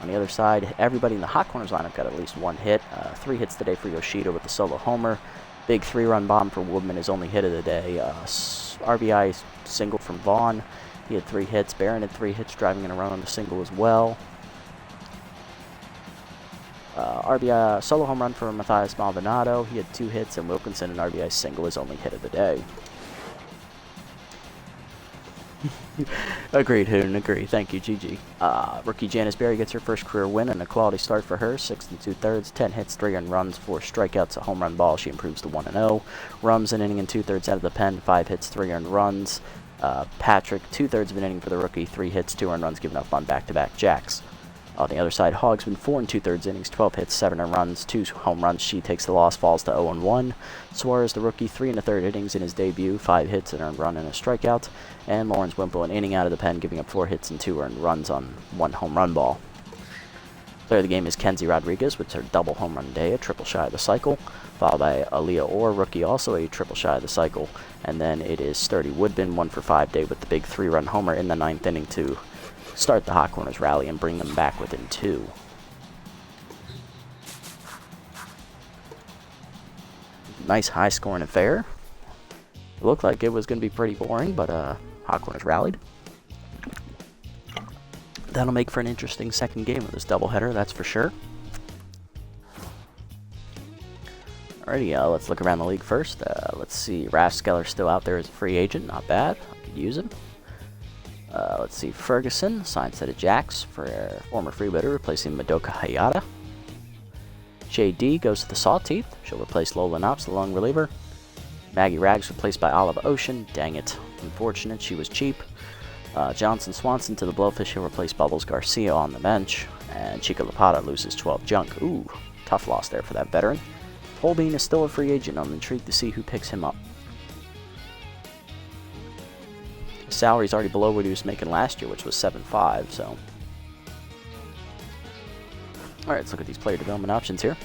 On the other side, everybody in the Hot Corners lineup got at least 1 hit. 3 hits today for Yoshida with the solo homer. Big 3-run bomb for Woodman, his only hit of the day. RBI single from Vaughn. He had 3 hits. Barron had 3 hits, driving in a run on the single as well. RBI solo home run for Matthias Maldonado. He had 2 hits, and Wilkinson, an RBI single, his only hit of the day. Agreed, Hoon. Agree. Thank you, GG. Rookie Janice Berry gets her first career win and a quality start for her. 6 2/3, 10 hits, 3 earned runs, 4 strikeouts, a home run ball. She improves to 1-0. Rums an inning and 2/3 out of the pen. 5 hits, 3 earned runs. Patrick, 2/3 of an inning for the rookie. 3 hits, 2 earned runs, given up on back-to-back jacks. On the other side, Hogsman, 4 2/3 innings, 12 hits, 7 earned runs, 2 home runs. She takes the loss, falls to 0-1. Suarez, the rookie, 3 1/3 innings in his debut, 5 hits, an earned run, and a strikeout. And Lawrence Wimple, an inning out of the pen, giving up 4 hits and 2 earned runs on 1 home run ball. Player of the game is Kenzie Rodriguez, with her double home run day, a triple shy of the cycle, followed by Aaliyah Orr, rookie, also a triple shy of the cycle. And then it is Sturdy Woodman, 1 for 5 day, with the big 3-run homer in the 9th inning to start the Hot Corners rally and bring them back within 2. Nice high-scoring affair. It looked like it was going to be pretty boring, but Hot Corners rallied. That'll make for an interesting second game of this doubleheader, that's for sure. Alrighty, let's look around the league first. Let's see, Raskeller's still out there as a free agent, not bad. I could use him. Let's see, Ferguson signed to the Jacks for a former Freebooter, replacing Madoka Hayata. JD goes to the Sawteeth. She'll replace Lola Knox, the long reliever. Maggie Rags replaced by Olive Ocean. Dang it. Unfortunate, she was cheap. Johnson Swanson to the Blowfish. He'll replace Bubbles Garcia on the bench. And Chica Lapata loses 12 junk. Ooh, tough loss there for that veteran. Holbein is still a free agent. I'm intrigued to see who picks him up. His salary's already below what he was making last year, which was 7.5, so. Alright, let's look at these player development options here.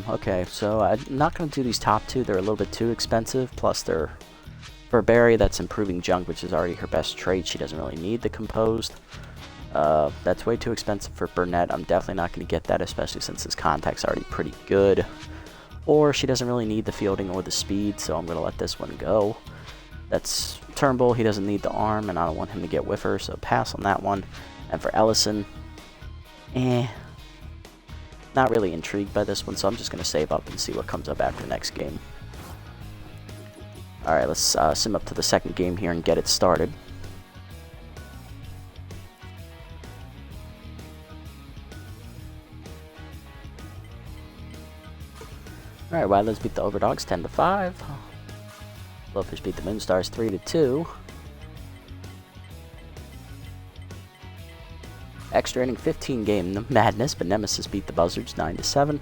Okay, so I'm not going to do these top 2. They're a little bit too expensive, plus they're, for Barry, that's improving junk, which is already her best trait. She doesn't really need the composed. That's way too expensive for Burnett. I'm definitely not going to get that, especially since his contact's already pretty good. Or she doesn't really need the fielding or the speed, so I'm going to let this one go. That's Turnbull. He doesn't need the arm, and I don't want him to get whiffer, so pass on that one. And for Ellison, not really intrigued by this one, so I'm just going to save up and see what comes up after the next game. Alright, let's sim up to the second game here and get it started. Alright, Wildlands beat the Overdogs 10-5. Blowfish beat the Moonstars 3-2. Extra inning 15 game madness, but Nemesis beat the Buzzards 9-7.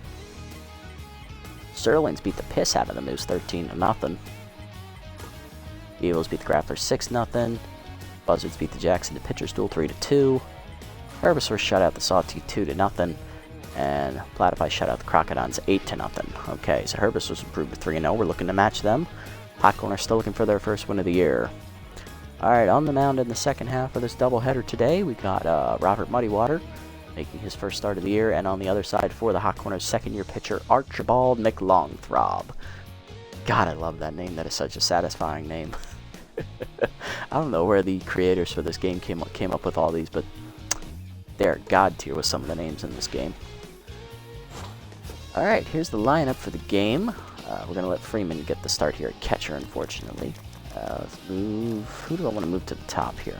Sterling's beat the piss out of the Moose 13-0. Eagles beat the Grapplers 6-0. Buzzards beat the Jackson to Pitcher's Duel 3-2. Herbisaur shut out the Sawtooth 2-0. And Platypi shut out the Crocodons 8-0. Okay, so Herbisaur's improved to 3-0. We're looking to match them. Hot Corner still looking for their first win of the year. Alright, on the mound in the second half of this doubleheader today, we got Robert Muddywater making his first start of the year. And on the other side for the Hot Corner's second-year pitcher, Archibald McLongthrob. God, I love that name. That is such a satisfying name. I don't know where the creators for this game came up with all these, but they're god tier with some of the names in this game. Alright, here's the lineup for the game. We're going to let Freeman get the start here at catcher, unfortunately. Let's move. Who do I want to move to the top here?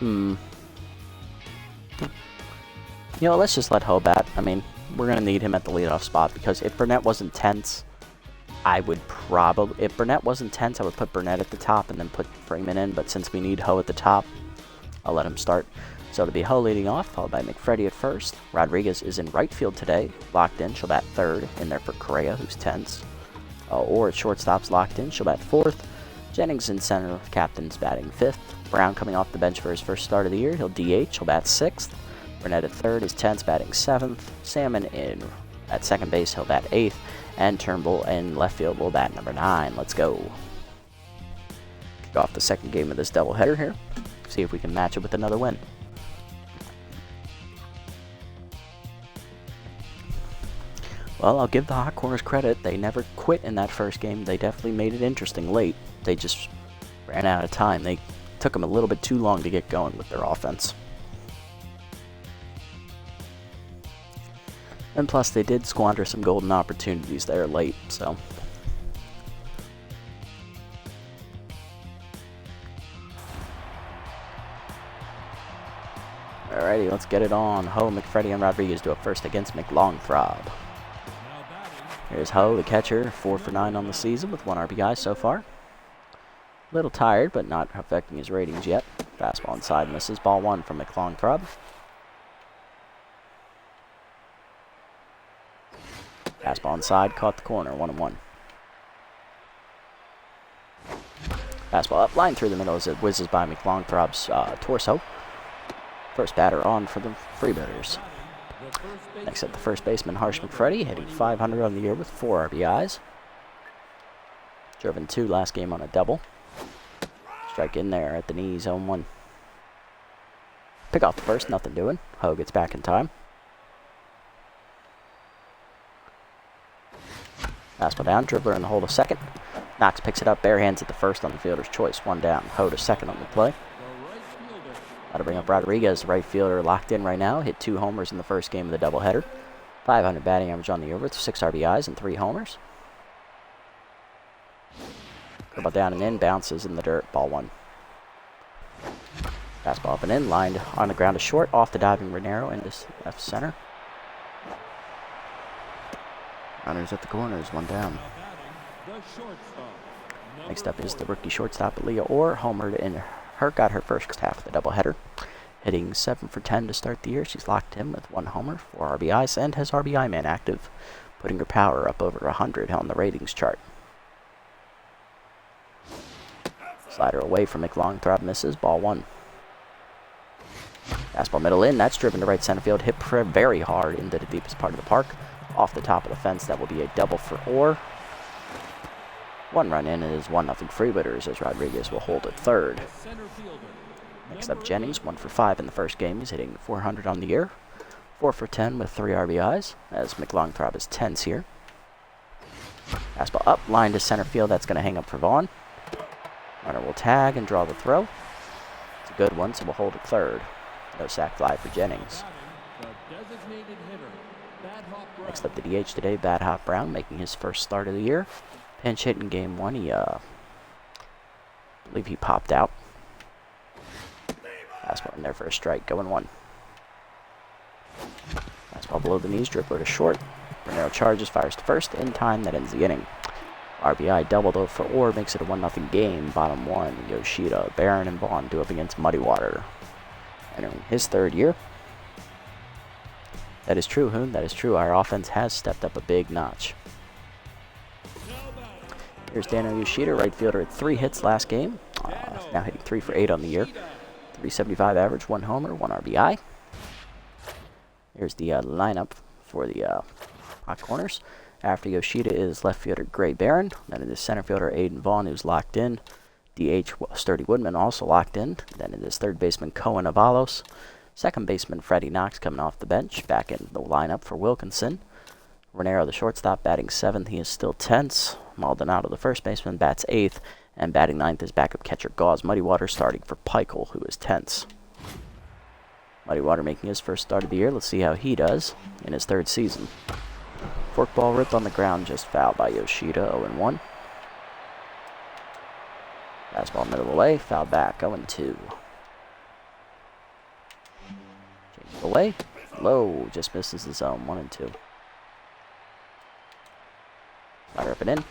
You know, let's just let Ho bat. I mean, we're going to need him at the leadoff spot, because if Burnett wasn't tense, I would probably... If Burnett wasn't tense, I would put Burnett at the top and then put Freeman in, but since we need Ho at the top, I'll let him start. So it'll be Ho leading off, followed by McFreddy at first. Rodriguez is in right field today, locked in. She'll bat third, in there for Correa, who's tense. Or at shortstop's locked in, she'll bat fourth. Jennings in center, captain's batting fifth. Brown coming off the bench for his first start of the year, he'll DH, he'll bat sixth. Burnett at third is tense, batting seventh. Salmon in at second base, he'll bat eighth. And Turnbull in left field will bat number 9. Let's go. Kick off the second game of this doubleheader here. See if we can match it with another win. Well, I'll give the Hot Corners credit. They never quit in that first game. They definitely made it interesting late. They just ran out of time. They took them a little bit too long to get going with their offense. And plus, they did squander some golden opportunities there late, so. Alrighty, let's get it on. Ho, McFreddy, and Rodriguez do it first against McLongthrob. Here's Ho, the catcher, 4 for 9 on the season with 1 RBI so far. A little tired, but not affecting his ratings yet. Fastball inside misses. Ball 1 from McLongthrob. Fastball inside, caught the corner, 1-1. Fastball up, line through the middle as it whizzes by McLongthrob's torso. First batter on for the Freebooters. Next up, the first baseman, Harsh McFreddy, hitting .500 on the year with 4 RBIs. Drove in 2 last game on a double. Strike in there at the knees, 0-1. Pick off the first, nothing doing. Ho gets back in time. Fastball down, dribbler in the hold of second. Knox picks it up, bare hands at the first on the fielder's choice. 1 down. Ho to second on the play. Got to bring up Rodriguez, right fielder, locked in right now. Hit 2 homers in the first game of the doubleheader. .500 batting average on the year with 6 RBIs and 3 homers. Curveball down and in, bounces in the dirt. Ball 1. Fastball up and in, lined on the ground to short, off the diving Renero into left center. Runners at the corners, 1 down. Next up is the rookie shortstop, Leah Orr, homered in her, got her first half of the doubleheader. Hitting 7 for 10 to start the year. She's locked in with 1 homer, 4 RBIs, and has RBI man active, putting her power up over 100 on the ratings chart. Slider away from McLongthrob, misses. Ball 1. Fastball middle in, that's driven to right center field, hit very hard into the deepest part of the park. Off the top of the fence, that will be a double for Orr. 1 run in, it is 1-0 Freebooters as Rodriguez will hold at third. Next up, Jennings, 1 for 5 in the first game. He's hitting .400 on the year. 4 for 10 with 3 RBIs, as McLongthrob is tense here. Fastball up, line to center field, that's going to hang up for Vaughn. Runner will tag and draw the throw. It's a good one, so we'll hold at third. No sac fly for Jennings. Next up, the DH today, Bad Hop Brown, making his first start of the year. Pinch hit in game 1, he, I believe he popped out. Fastball in there for a strike, going 1. Fastball below the knees, dribbler to short. Romero charges, fires to first, in time, that ends the inning. RBI double though for Orr, makes it a 1-0 game. Bottom 1, Yoshida, Barron, and Vaughn do up against Muddy Water. Entering his third year. That is true, Hoon, that is true. Our offense has stepped up a big notch. Here's Daniel Yoshida, right fielder, at 3 hits last game. Now hitting 3 for 8 on the year. 375 average, 1 homer, 1 RBI. Here's the lineup for the hot corners. After Yoshida is left fielder Gray Barron. Then it is center fielder Aiden Vaughn, who's locked in. DH Sturdy Woodman also locked in. Then it is third baseman Cohen Avalos. Second baseman Freddie Knox coming off the bench. Back in the lineup for Wilkinson. Renero, the shortstop, batting 7th. He is still tense. Maldonado, the first baseman, bats 8th. And batting 9th is backup catcher Gauze Muddy Water, starting for Peichel, who is tense. Muddy Water making his first start of the year. Let's see how he does in his 3rd season. Forkball ripped on the ground, just fouled by Yoshida, 0-1. Fastball middle away, fouled back, 0-2. Change it away, low, just misses the zone, 1-2. Fire up and in.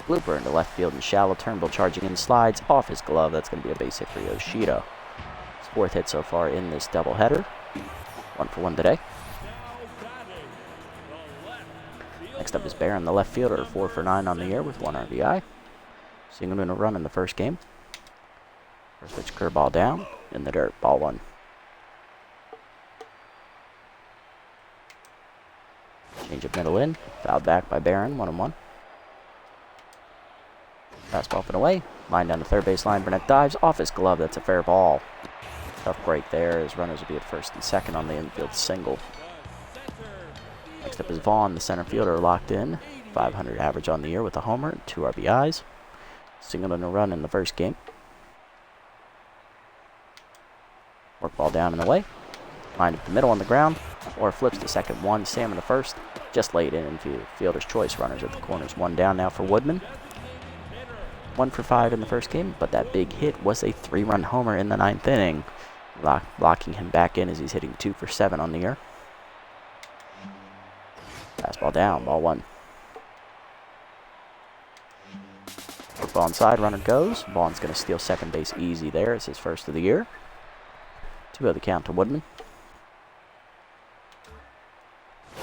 Blooper into left field and shallow. Turnbull charging in, slides off his glove. That's going to be a base hit for Yoshida. His 4th hit so far in this doubleheader. 1 for 1 today. Next up is Barron, the left fielder, 4 for 9 on the year with 1 RBI. Singled in a run in the first game. First pitch curveball down in the dirt, ball 1. Change up middle in, fouled back by Barron, 1-1. Fastball up and away, line down to third base line. Burnett dives off his glove. That's a fair ball. Tough break there. His runners will be at first and second on the infield single. Next up is Vaughn, the center fielder, locked in. 500 average on the year with a homer and 2 RBIs. Singled in a run in the first game. Work ball down and away. Line up the middle on the ground. Or flips to second 1. Salmon to first. Just laid in fielder's choice. Runners at the corners. 1 down now for Woodman. 1 for 5 in the first game, but that big hit was a 3-run homer in the 9th inning. Locking him back in as he's hitting 2 for 7 on the year. Fastball down, ball 1. Ball inside, runner goes. Vaughn's going to steal second base easy there. It's his first of the year. 2-0 the count to Woodman.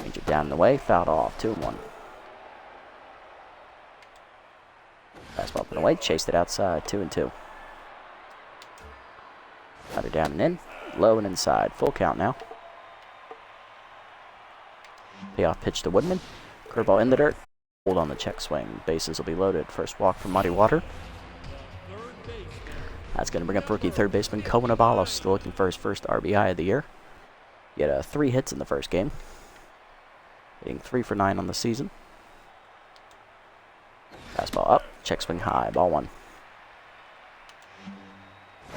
Change it down and away, fouled off, 2-1. Fastball up and away, chased it outside, 2-2. Cutter down and in, low and inside, full count now. Payoff pitch to Woodman, curveball in the dirt, hold on the check swing, bases will be loaded. First walk from Muddy Water. That's going to bring up rookie third baseman Cohen Avalos, still looking for his first RBI of the year. He had 3 hits in the first game, hitting 3 for 9 on the season. Fastball up, check swing high, ball 1.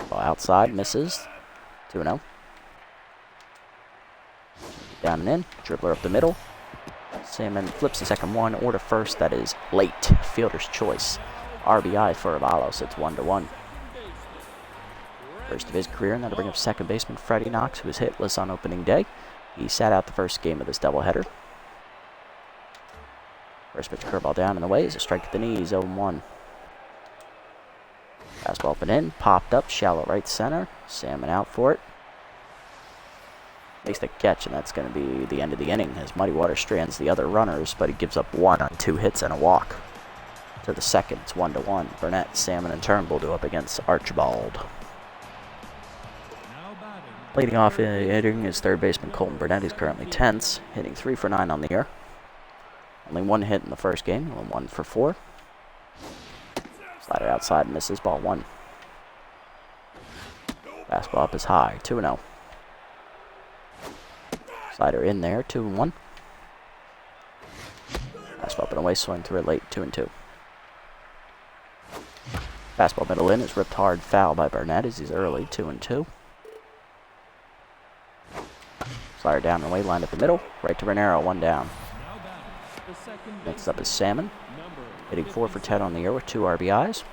Ball outside, misses, 2-0. Down and in, dribbler up the middle. Salmon flips the second 1, or to first, that is late. Fielder's choice. RBI for Avalos, it's 1-1. First of his career, and that'll bring up second baseman Freddie Knox, who was hitless on opening day. He sat out the first game of this doubleheader. First pitch curveball down and away is a strike at the knees, 0-1. Fastball up and in, popped up, shallow right center. Salmon out for it. Makes the catch, and that's going to be the end of the inning as Muddy Water strands the other runners, but he gives up 1 on 2 hits and a walk. To the second, it's 1-1. Burnett, Salmon, and Turnbull do up against Archibald. Now batting, Leading off hitting is third baseman Colton Burnett. He's currently tense, hitting 3 for 9 on the year. Only 1 hit in the first game, 1 for 4. Slider outside, misses, ball 1. Fastball up is high, 2-0. Slider in there, 2-1. Fastball up and away, swing through it late, 2-2. Fastball middle in is ripped hard, foul by Burnett as he's early, 2-2. Slider down and away, lined up the middle, right to Renero, 1 down. Next up is Salmon, hitting 4 for 10 on the year with 2 RBIs.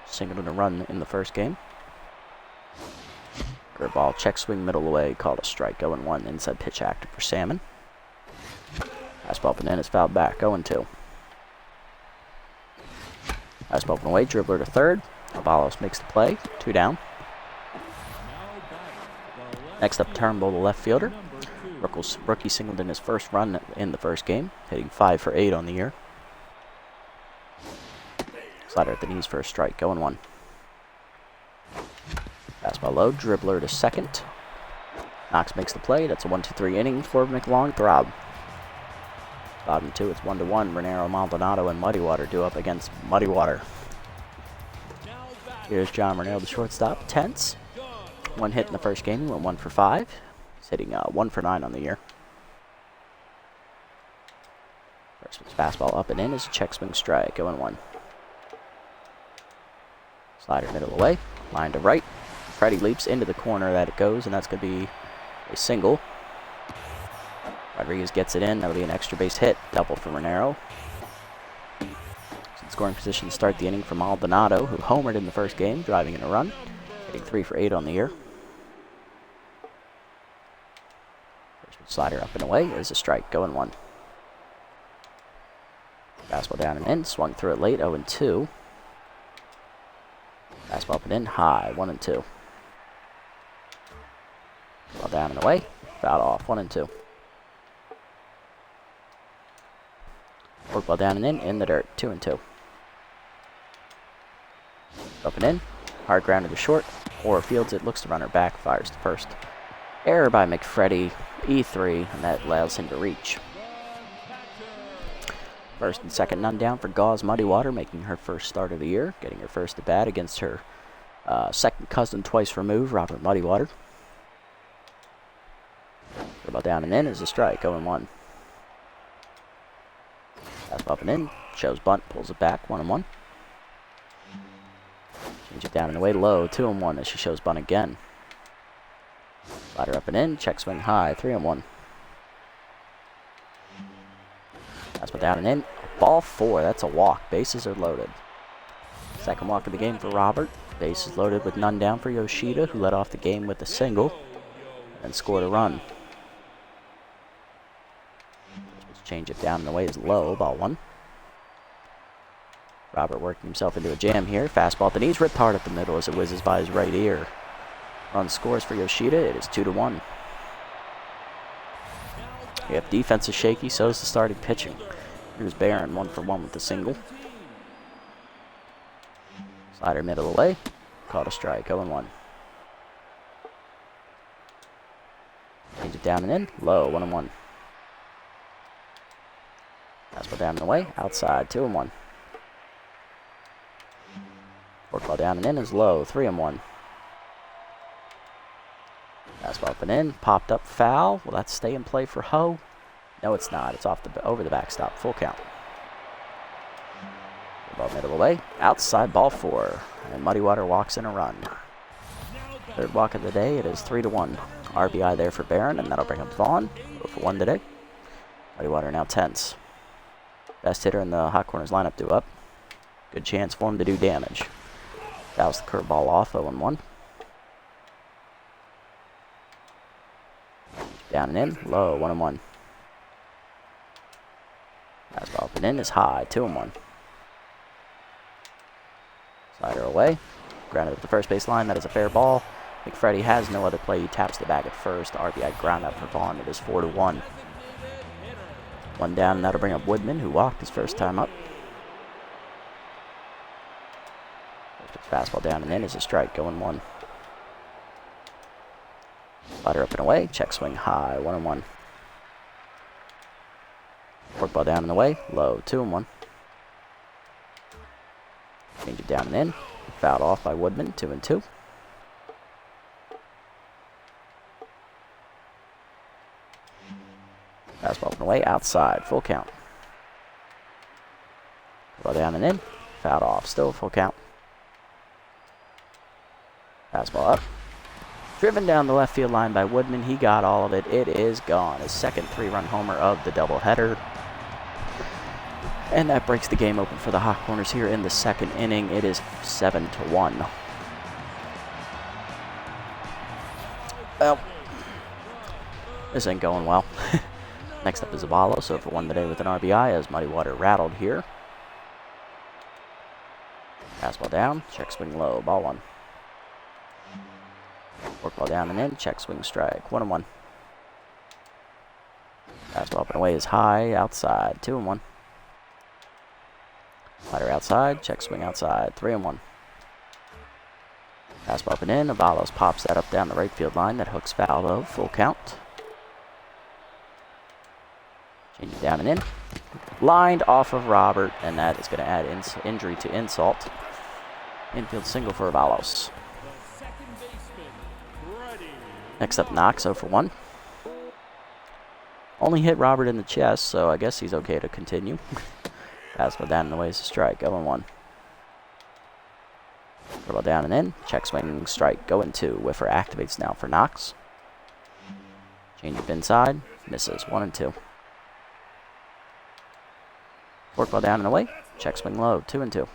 Singled in a run in the first game. Curveball, check swing, middle away, called a strike, 0-1. Inside pitch active for Salmon. Fastball up and in is fouled back, 0-2. Fastball up and away, dribbler to third. Avalos makes the play, 2 down. Next up, Turnbull, the left fielder. Rookie singled in his first run in the first game, hitting 5 for 8 on the year. Slider at the knees for a strike, 0-1. Fastball low, dribbler to second. Knox makes the play. That's a 1-2-3 inning for McLongthrob. Bottom 2, it's 1-1. Renero, Maldonado, and Muddy Water due up against Muddy Water. Here's John Renero, the shortstop, tense. 1 hit in the first game, he went 1 for 5. He's hitting 1 for 9 on the year. First pitch fastball up and in is a check swing strike, 0-1. Slider middle away, line to right. Freddie leaps into the corner that it goes, and that's going to be a single. Rodriguez gets it in. That'll be an extra base hit. Double for Renero. In scoring position to start the inning for Maldonado, who homered in the first game, driving in a run. Hitting 3 for 8 on the year. First slider up and away is a strike, 0-1. Fastball down and in. Swung through it late, 0-2. Fastball up and in, high, 1-2. Ball down and away, foul off, 1-2. Forkball down and in the dirt, 2-2. Up and in, hard ground to the short, or fields it, looks to runner back, fires to first. Error by McFreddy, E3, and that allows him to reach. First and second, none down for Gauze Muddy Water, making her first start of the year, getting her first at bat against her second cousin twice removed, Robert Muddy Water. Ball down and in is a strike, 0-1. Fastball up and in, shows bunt, pulls it back, 1-1. Change it down and away low, 2-1 as she shows bunt again. Slider up and in, check swing high, 3-1. Fastball down and in, ball 4, that's a walk, bases are loaded. Second walk of the game for Robert, bases loaded with none down for Yoshida, who led off the game with a single and scored a run. Change it down and away is low, ball 1. Robert working himself into a jam here. Fastball at the knees, ripped hard up the middle as it whizzes by his right ear. Run scores for Yoshida. It is 2-1. Yep, defense is shaky, so is the starting pitching. Here's Barron, 1 for 1 with the single. Slider middle away. Caught a strike, 0-1. Change it down and in, low, 1-1. Fastball down and away, outside, 2-1. Forkball down and in is low, 3-1. Fastball up and in, popped up foul. Will that stay in play for Ho? No, it's not. It's off the over the backstop, full count. Ball middle away, outside, ball 4, and Muddy Water walks in a run. Third walk of the day. It is 3-1. RBI there for Barron, and that'll bring up Vaughn. 0 for 1 today. Muddy Water now tense. Best hitter in the hot corners lineup due up. Good chance for him to do damage. Fouls the curveball off, 0-1. Down and in, low, 1-1. Fastball up and in is high, 2-1. Slider away. Grounded at the first base line, that is a fair ball. McFreddy has no other play, he taps the bag at first. RBI ground out for Vaughn, it is 4-1. 1 down, and that'll bring up Woodman, who walked his first time up. Fastball down and in is a strike, 0-1. Slider up and away. Check swing high. 1-1. Fork ball down and away. Low. 2-1. Change it down and in. Fouled off by Woodman. 2-2. Fastball up and away. Outside. Full count. Ball down and in. Fouled off. Still full count. Fastball up. Driven down the left field line by Woodman. He got all of it. It is gone. His second 3-run homer of the doubleheader. And that breaks the game open for the Hot Corners here in the second inning. It is 7-1. Well, this ain't going well. Next up is Zavala, so for 1 today with an RBI as Muddy Water rattled here. Fastball down, check swing low, ball 1. Fork ball down and in, check swing strike, 1-1. Fastball up and away is high, outside, 2-1. Slider outside, check swing outside, 3-1. Fastball up and in, Avalos pops that up down the right field line, that hooks foul though, full count. Change it down and in. Lined off of Robert, and that is going to add injury to insult. Infield single for Avalos. Next up, Knox, 0 for 1. Only hit Robert in the chest, so I guess he's okay to continue. Fastball down and away is a strike, 0-1. Ball down and in. Check swing strike, 0-2. Whiffer activates now for Knox. Change up inside. Misses, 1-2. Fork ball down and away. Check swing low, 2-2.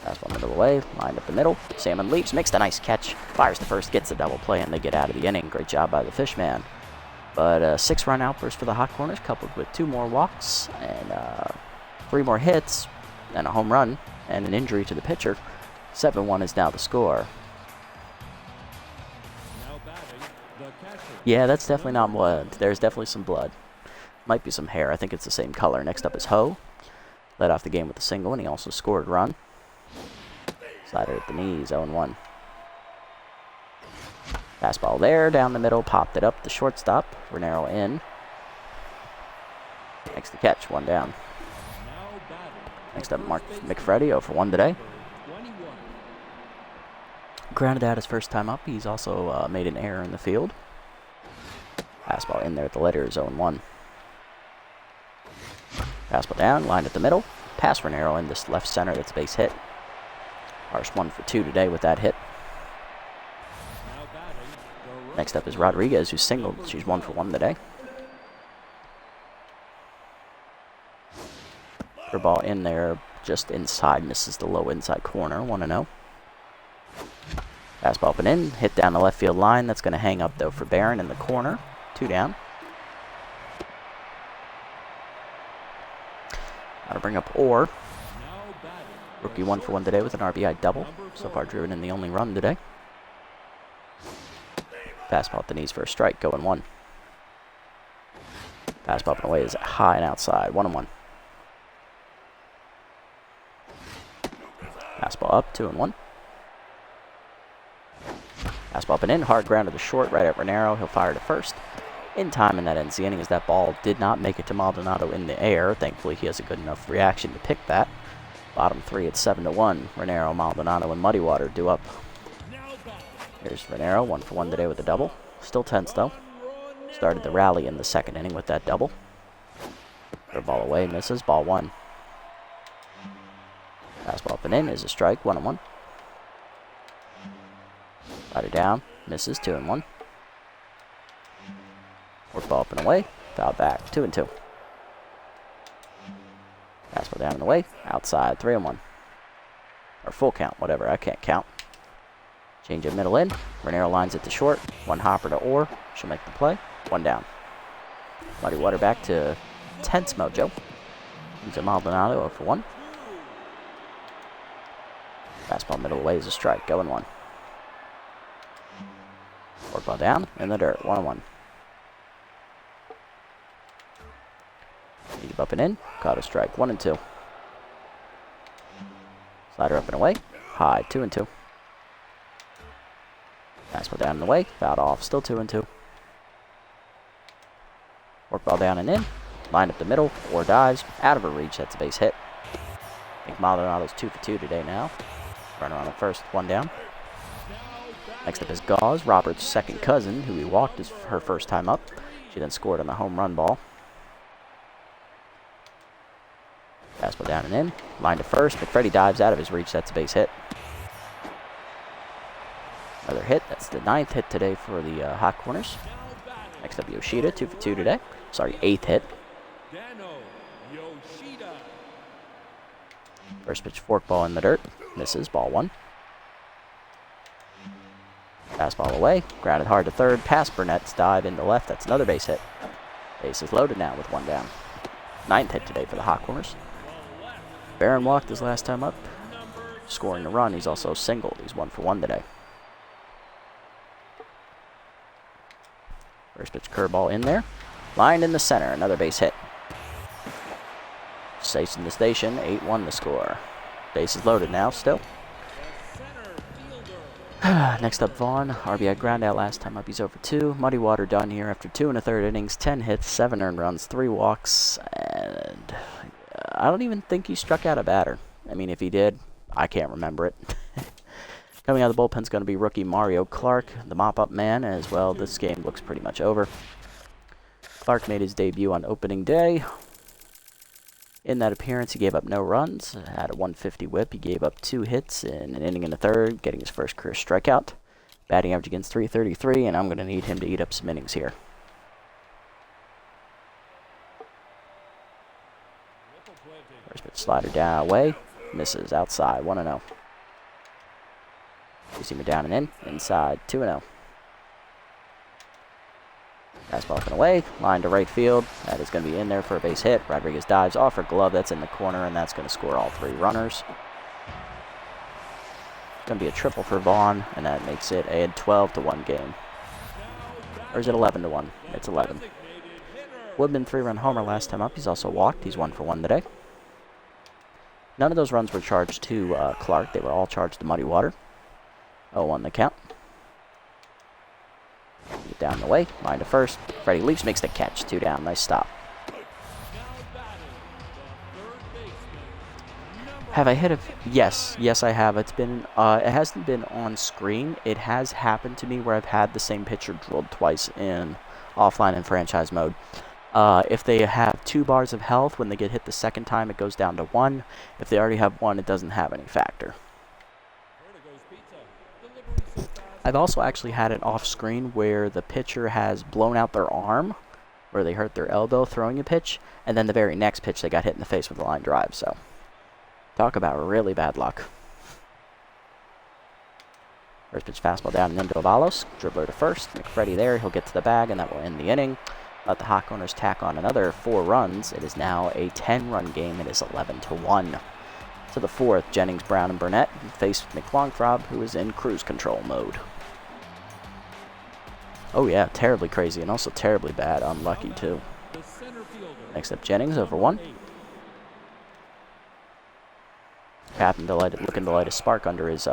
Fastball middle away, lined up the middle. Salmon leaps, makes the nice catch, fires the first, gets the double play, and they get out of the inning. Great job by the Fishman. But a 6-run outburst for the Hot Corners, coupled with 2 more walks and 3 more hits and a home run and an injury to the pitcher. 7-1 is now the score. Yeah, that's definitely not blood. There's definitely some blood. Might be some hair. I think it's the same color. Next up is Ho. Led off the game with a single, and he also scored a run. Slider at the knees, 0-1. Fastball there, down the middle, popped it up the shortstop. Renero in. Makes the catch, 1 down. Next up, Mark McFreddy, 0 for 1 today. Grounded out his first time up. He's also made an error in the field. Fastball in there at the letters, 0-1. Fastball down, lined at the middle. Pass Renero in this left center, that's base hit. Harsh 1 for 2 today with that hit. Next up is Rodriguez, who singled. She's 1 for 1 today. Her ball in there, just inside, misses the low inside corner, 1-0. Fastball up and in, hit down the left field line. That's going to hang up though for Barron in the corner, 2 down. Got to bring up Orr. Rookie 1 for 1 today with an RBI double. So far driven in the only run today. Fastball at the knees for a strike, 0-1. Fastball up and away is high and outside, 1-1. Fastball up, 2-1. Fastball up and in, hard ground to the short, right at Renero. He'll fire to first. In time, and that ends the inning as that ball did not make it to Maldonado in the air. Thankfully, he has a good enough reaction to pick that. Bottom 3, it's 7-1. Renero, Maldonado, and Muddy Water due up. Here's Renero, 1 for 1 today with a double. Still tense, though. Started the rally in the second inning with that double. Third ball away, misses, ball 1. Fastball up and in is a strike, 1-1. Slider down, misses, 2-1. Fork ball up and away, foul back, 2-2. Fastball down and away, outside, 3-1. Or full count, whatever, I can't count. Change it middle in, Renero lines it to short, 1 hopper to Orr, she'll make the play, 1 down. Muddy Water back to tense mojo. He's a Maldonado, 0 for 1. Fastball middle away is a strike, 0-1. Fork ball down, in the dirt, 1-1. Keep up and in, caught a strike, 1-2. Slider up and away, high, 2-2. Fastball down. down and away. Fouled off. Still 2-2. Work ball down and in. Line up the middle. Or dives. Out of her reach. That's a base hit. I think Maldonado's 2 for 2 today now. Runner on the first. 1 down. Next up is Gauze, Robert's second cousin, who he walked her first time up. She then scored on the home run ball. Fastball down and in. Line to first. McFreddy dives out of his reach. That's a base hit. Another hit. That's the 9th hit today for the Hot Corners. Next up, Yoshida, 2 for 2 today. Sorry, 8th hit. First pitch forkball in the dirt. Misses. Ball 1. Fastball away. Grounded hard to third. Past Burnett's dive into left. That's another base hit. Base is loaded now with 1 down. 9th hit today for the Hot Corners. Barron walked his last time up. Scoring a run. He's also singled. He's 1 for 1 today. First pitch curveball in there. Lined in the center. Another base hit. Safe in the station. 8-1 the score. Base is loaded now still. Next up, Vaughn. RBI ground out last time up. He's over 2. Muddy Water done here after 2 1/3 innings. 10 hits, 7 earned runs, 3 walks. And I don't even think he struck out a batter. I mean, if he did, I can't remember it. Coming out of the bullpen is going to be rookie Mario Clark, the mop-up man, as well. This game looks pretty much over. Clark made his debut on opening day. In that appearance, he gave up no runs, had a 150 whip. He gave up 2 hits in an inning and a third, getting his first career strikeout. Batting average against .333, and I'm going to need him to eat up some innings here. First pitch slider down away, misses outside, 1-0. You see me down and in, inside, 2-0. Fastball up and away, line to right field. That is going to be in there for a base hit. Rodriguez dives off her glove. That's in the corner, and that's going to score all 3 runners. It's going to be a triple for Vaughn, and that makes it a 12-1 game. Or is it 11-1? It's 11. Woodman 3-run homer last time up. He's also walked. He's 1 for 1 today. None of those runs were charged to Clark. They were all charged to Muddy Water. 0-1 the count. Get down the way, line to first. Freddie leaps, makes the catch. 2 down, nice stop. Have I hit a... Yes, I have. It's been, it hasn't been on screen. It has happened to me where I've had the same pitcher drilled twice in offline and franchise mode. If they have 2 bars of health, when they get hit the second time, it goes down to 1. If they already have 1, it doesn't have any factor. I've also actually had it off screen where the pitcher has blown out their arm, where they hurt their elbow throwing a pitch, and then the very next pitch they got hit in the face with a line drive. So, talk about really bad luck. First pitch fastball down and into Avalos. Dribbler to first. McFreddy there. He'll get to the bag, and that will end the inning. Let the Hot Corners tack on another 4 runs. It is now a 10-run game. It is 11-1. To the 4th, Jennings, Brown, and Burnett face McLongthrob, who is in cruise control mode. Oh yeah, terribly crazy and also terribly bad. Unlucky too. Next up, Jennings over 1. Captain looking to light a spark under his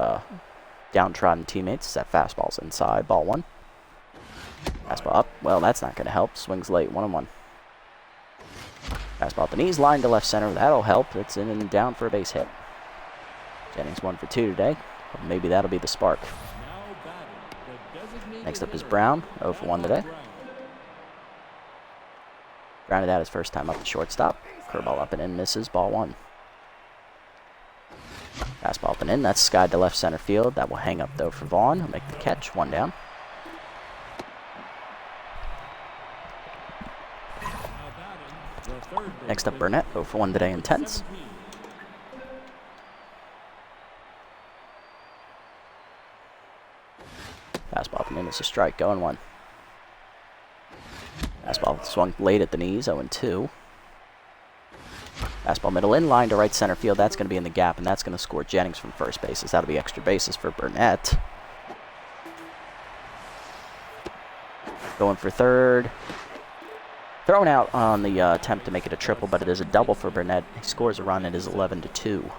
downtrodden teammates. That fastball's inside. Ball 1. Fastball up. Well, that's not going to help. Swings late. 1-1. Fastball at the knees. Line to left center. That'll help. It's in and down for a base hit. Jennings 1 for 2 today. Maybe that'll be the spark. Next up is Brown, 0 for 1 today. Grounded out his first time up the shortstop. Curveball up and in, misses, ball 1. Fastball up and in, that's skied to left center field. That will hang up though for Vaughn. He'll make the catch, 1 down. Next up Burnett, 0 for 1 today in tenths. Fastball up and in, it's a strike, going 1. Fastball swung late at the knees, 0-2. Fastball middle in, line to right center field. That's going to be in the gap, and that's going to score Jennings from first bases. That'll be extra bases for Burnett. Going for third. Thrown out on the attempt to make it a triple, but it is a double for Burnett. He scores a run. It is 11-2.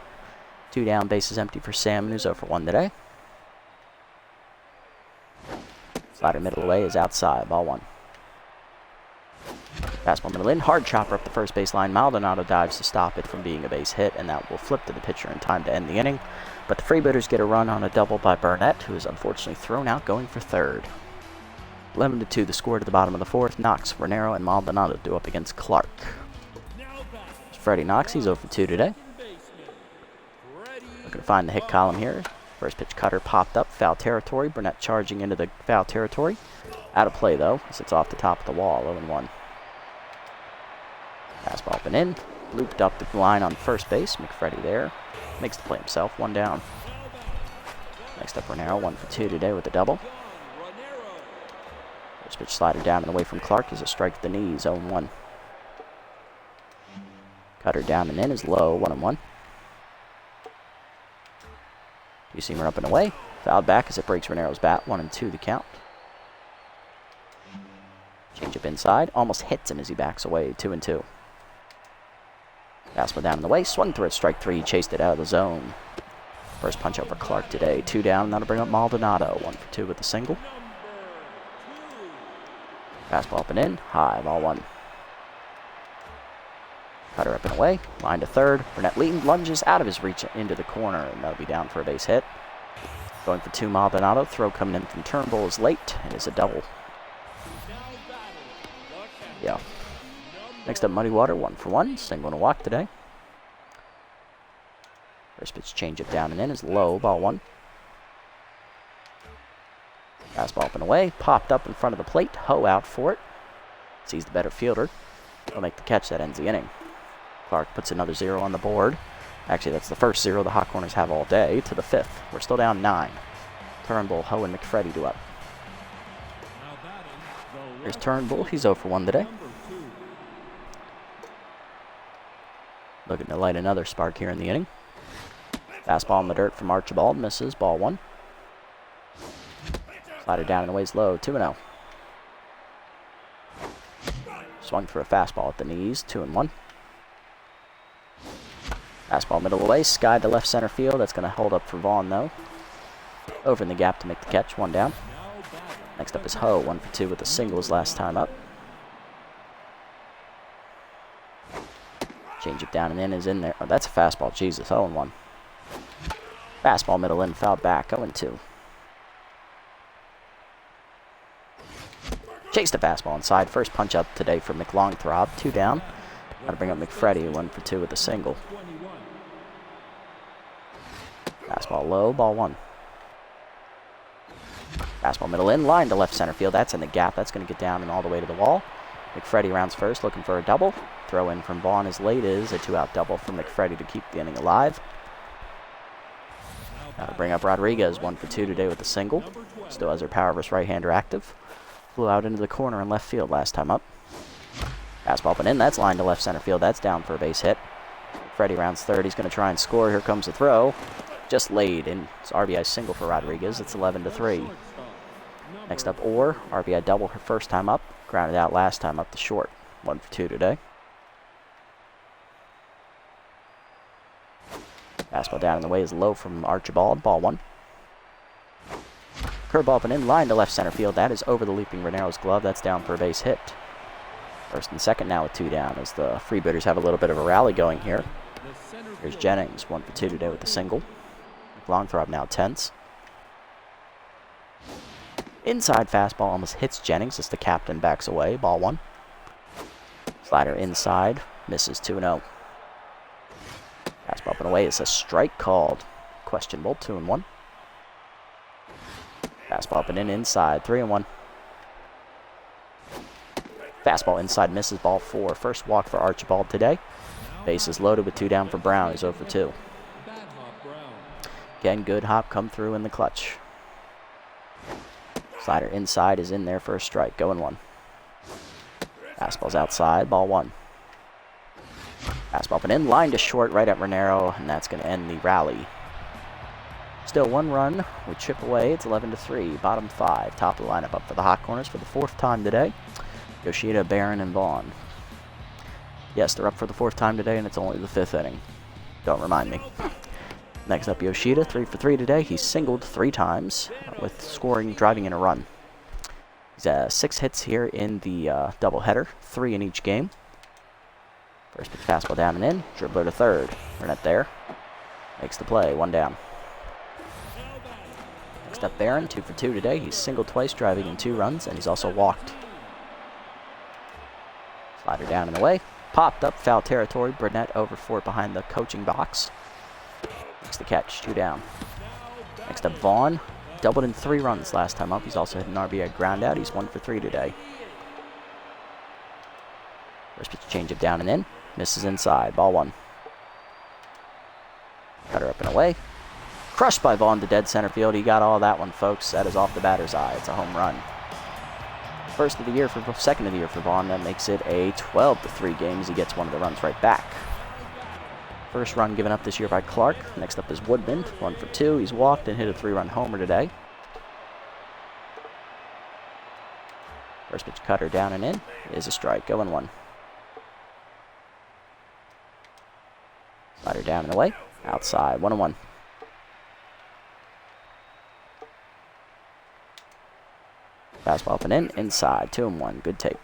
2 down, bases empty for Sam, who's 0 for 1 today. Slider middle away is outside. Ball 1. Fastball middle in. Hard chopper up the first baseline. Maldonado dives to stop it from being a base hit, and that will flip to the pitcher in time to end the inning. But the Freebooters get a run on a double by Burnett, who is unfortunately thrown out going for third. 11-2 the score to the bottom of the fourth. Knox, Renero, and Maldonado do up against Clark. Freddie Knox, he's 0 for 2 today. Looking to find the hit column here. First pitch cutter popped up, foul territory. Burnett charging into the foul territory. Out of play though, as it's off the top of the wall, 0-1. Fastball up and in. Looped up the line on first base. McFreddy there. Makes the play himself, 1 down. Next up, Renero, 1 for 2 today with a double. First pitch slider down and away from Clark is a strike to the knees, 0-1. Cutter down and in is low, 1-1. Two-seamer up and away. Fouled back as it breaks Renero's bat, 1-2 the count. Change up inside, almost hits him as he backs away, 2-2. Fastball down in the way, swung through it, strike 3, chased it out of the zone. First punch out for Clark today, 2 down, now to bring up Maldonado, 1 for 2 with a single. Fastball up and in, high, ball 1. Cutter up and away, line to third. Burnett lunges out of his reach into the corner, and that'll be down for a base hit. Going for 2, Maldonado. Throw coming in from Turnbull is late, and it's a double. Yeah. Next up, Muddy Water, 1 for 1. Single and a walk today. First pitch change up down and in is low, ball 1. Fastball up and away, popped up in front of the plate. Ho out for it. Sees the better fielder. He'll make the catch that ends the inning. Clark puts another 0 on the board. Actually, that's the first 0 the Hot Corners have all day to the 5th. We're still down 9. Turnbull, Ho, and McFreddy do up. Here's Turnbull. He's 0 for 1 today. Looking to light another spark here in the inning. Fastball in the dirt from Archibald. Misses. Ball 1. Slider down and away is low. 2-0. Swung for a fastball at the knees. 2-1. Fastball middle away. Sky to left center field. That's going to hold up for Vaughn though. Over in the gap to make the catch. 1 down. Next up is Ho. 1 for 2 with the singles last time up. Change it down and in is in there. Oh, that's a fastball. Jesus. 0-1. Fastball middle in. Fouled back. 0-2. Chased a fastball inside. First punch up today for McLongthrob. 2 down. Got to bring up McFreddy. 1 for 2 with a single. Fastball low. Ball 1. Fastball middle in. Line to left center field. That's in the gap. That's going to get down and all the way to the wall. McFreddy rounds first, looking for a double. Throw in from Vaughn as late is a 2-out double from McFreddy to keep the inning alive. Now to bring up Rodriguez, 1 for 2 today with a single. Still has her power versus right-hander active. Flew out into the corner in left field last time up. Fastball up and in. That's line to left center field. That's down for a base hit. McFreddy rounds third. He's going to try and score. Here comes the throw. Just laid, and it's RBI single for Rodriguez. It's 11-3. Next up, Orr. RBI double her first time up. Grounded out last time up the short. 1 for 2 today. Fastball down in the way is low from Archibald. Ball 1. Curveball up and in. Line to left center field. That is over the leaping Renero's glove. That's down for a base hit. First and second now with 2 down as the Freebooters have a little bit of a rally going here. Here's Jennings. 1 for 2 today with a single. Longthrob now tense. Inside fastball almost hits Jennings as the captain backs away. Ball 1. Slider inside. Misses 2-0. Fastball up and away. It's a strike called. Questionable. 2-1. Fastball up and in inside. 3-1. Fastball inside. Misses. Ball 4. First walk for Archibald today. Bases loaded with 2 down for Brown. He's 0 for 2. Again, good hop come through in the clutch. Slider inside is in there for a strike. 0-1. Fastball's outside. Ball 1. Fastball up and in. Line to short right at Renero, and that's going to end the rally. Still 1 run. We chip away. It's 11-3. Bottom 5. Top of the lineup up for the Hot Corners for the 4th time today. Yoshida, Barron, and Vaughn. Yes, they're up for the 4th time today, and it's only the 5th inning. Don't remind me. Next up, Yoshida, 3 for 3 today. He's singled 3 times with scoring, driving in a run. He's 6 hits here in the doubleheader, 3 in each game. First pitch fastball down and in. Dribbler to third. Burnett there. Makes the play. 1 down. Next up, Barron, 2 for 2 today. He's singled twice, driving in 2 runs, and he's also walked. Slider down and away. Popped up, foul territory. Burnett over for it behind the coaching box. Makes the catch. 2 down. Next up, Vaughn. Doubled in 3 runs last time up. He's also hit an RBI ground out. He's 1 for 3 today. First pitch change up down and in. Misses inside. Ball 1. Cutter up and away. Crushed by Vaughn to dead center field. He got all that one, folks. That is off the batter's eye. It's a home run. Second of the year for Vaughn. That makes it a 12-3 game as he gets one of the runs right back. First run given up this year by Clark. Next up is Woodman. 1 for 2. He's walked and hit a 3-run homer today. First pitch cutter down and in is a strike. 0-1. Slider down and away. Outside. 1-1. Fastball up and in. Inside. 2-1. Good take.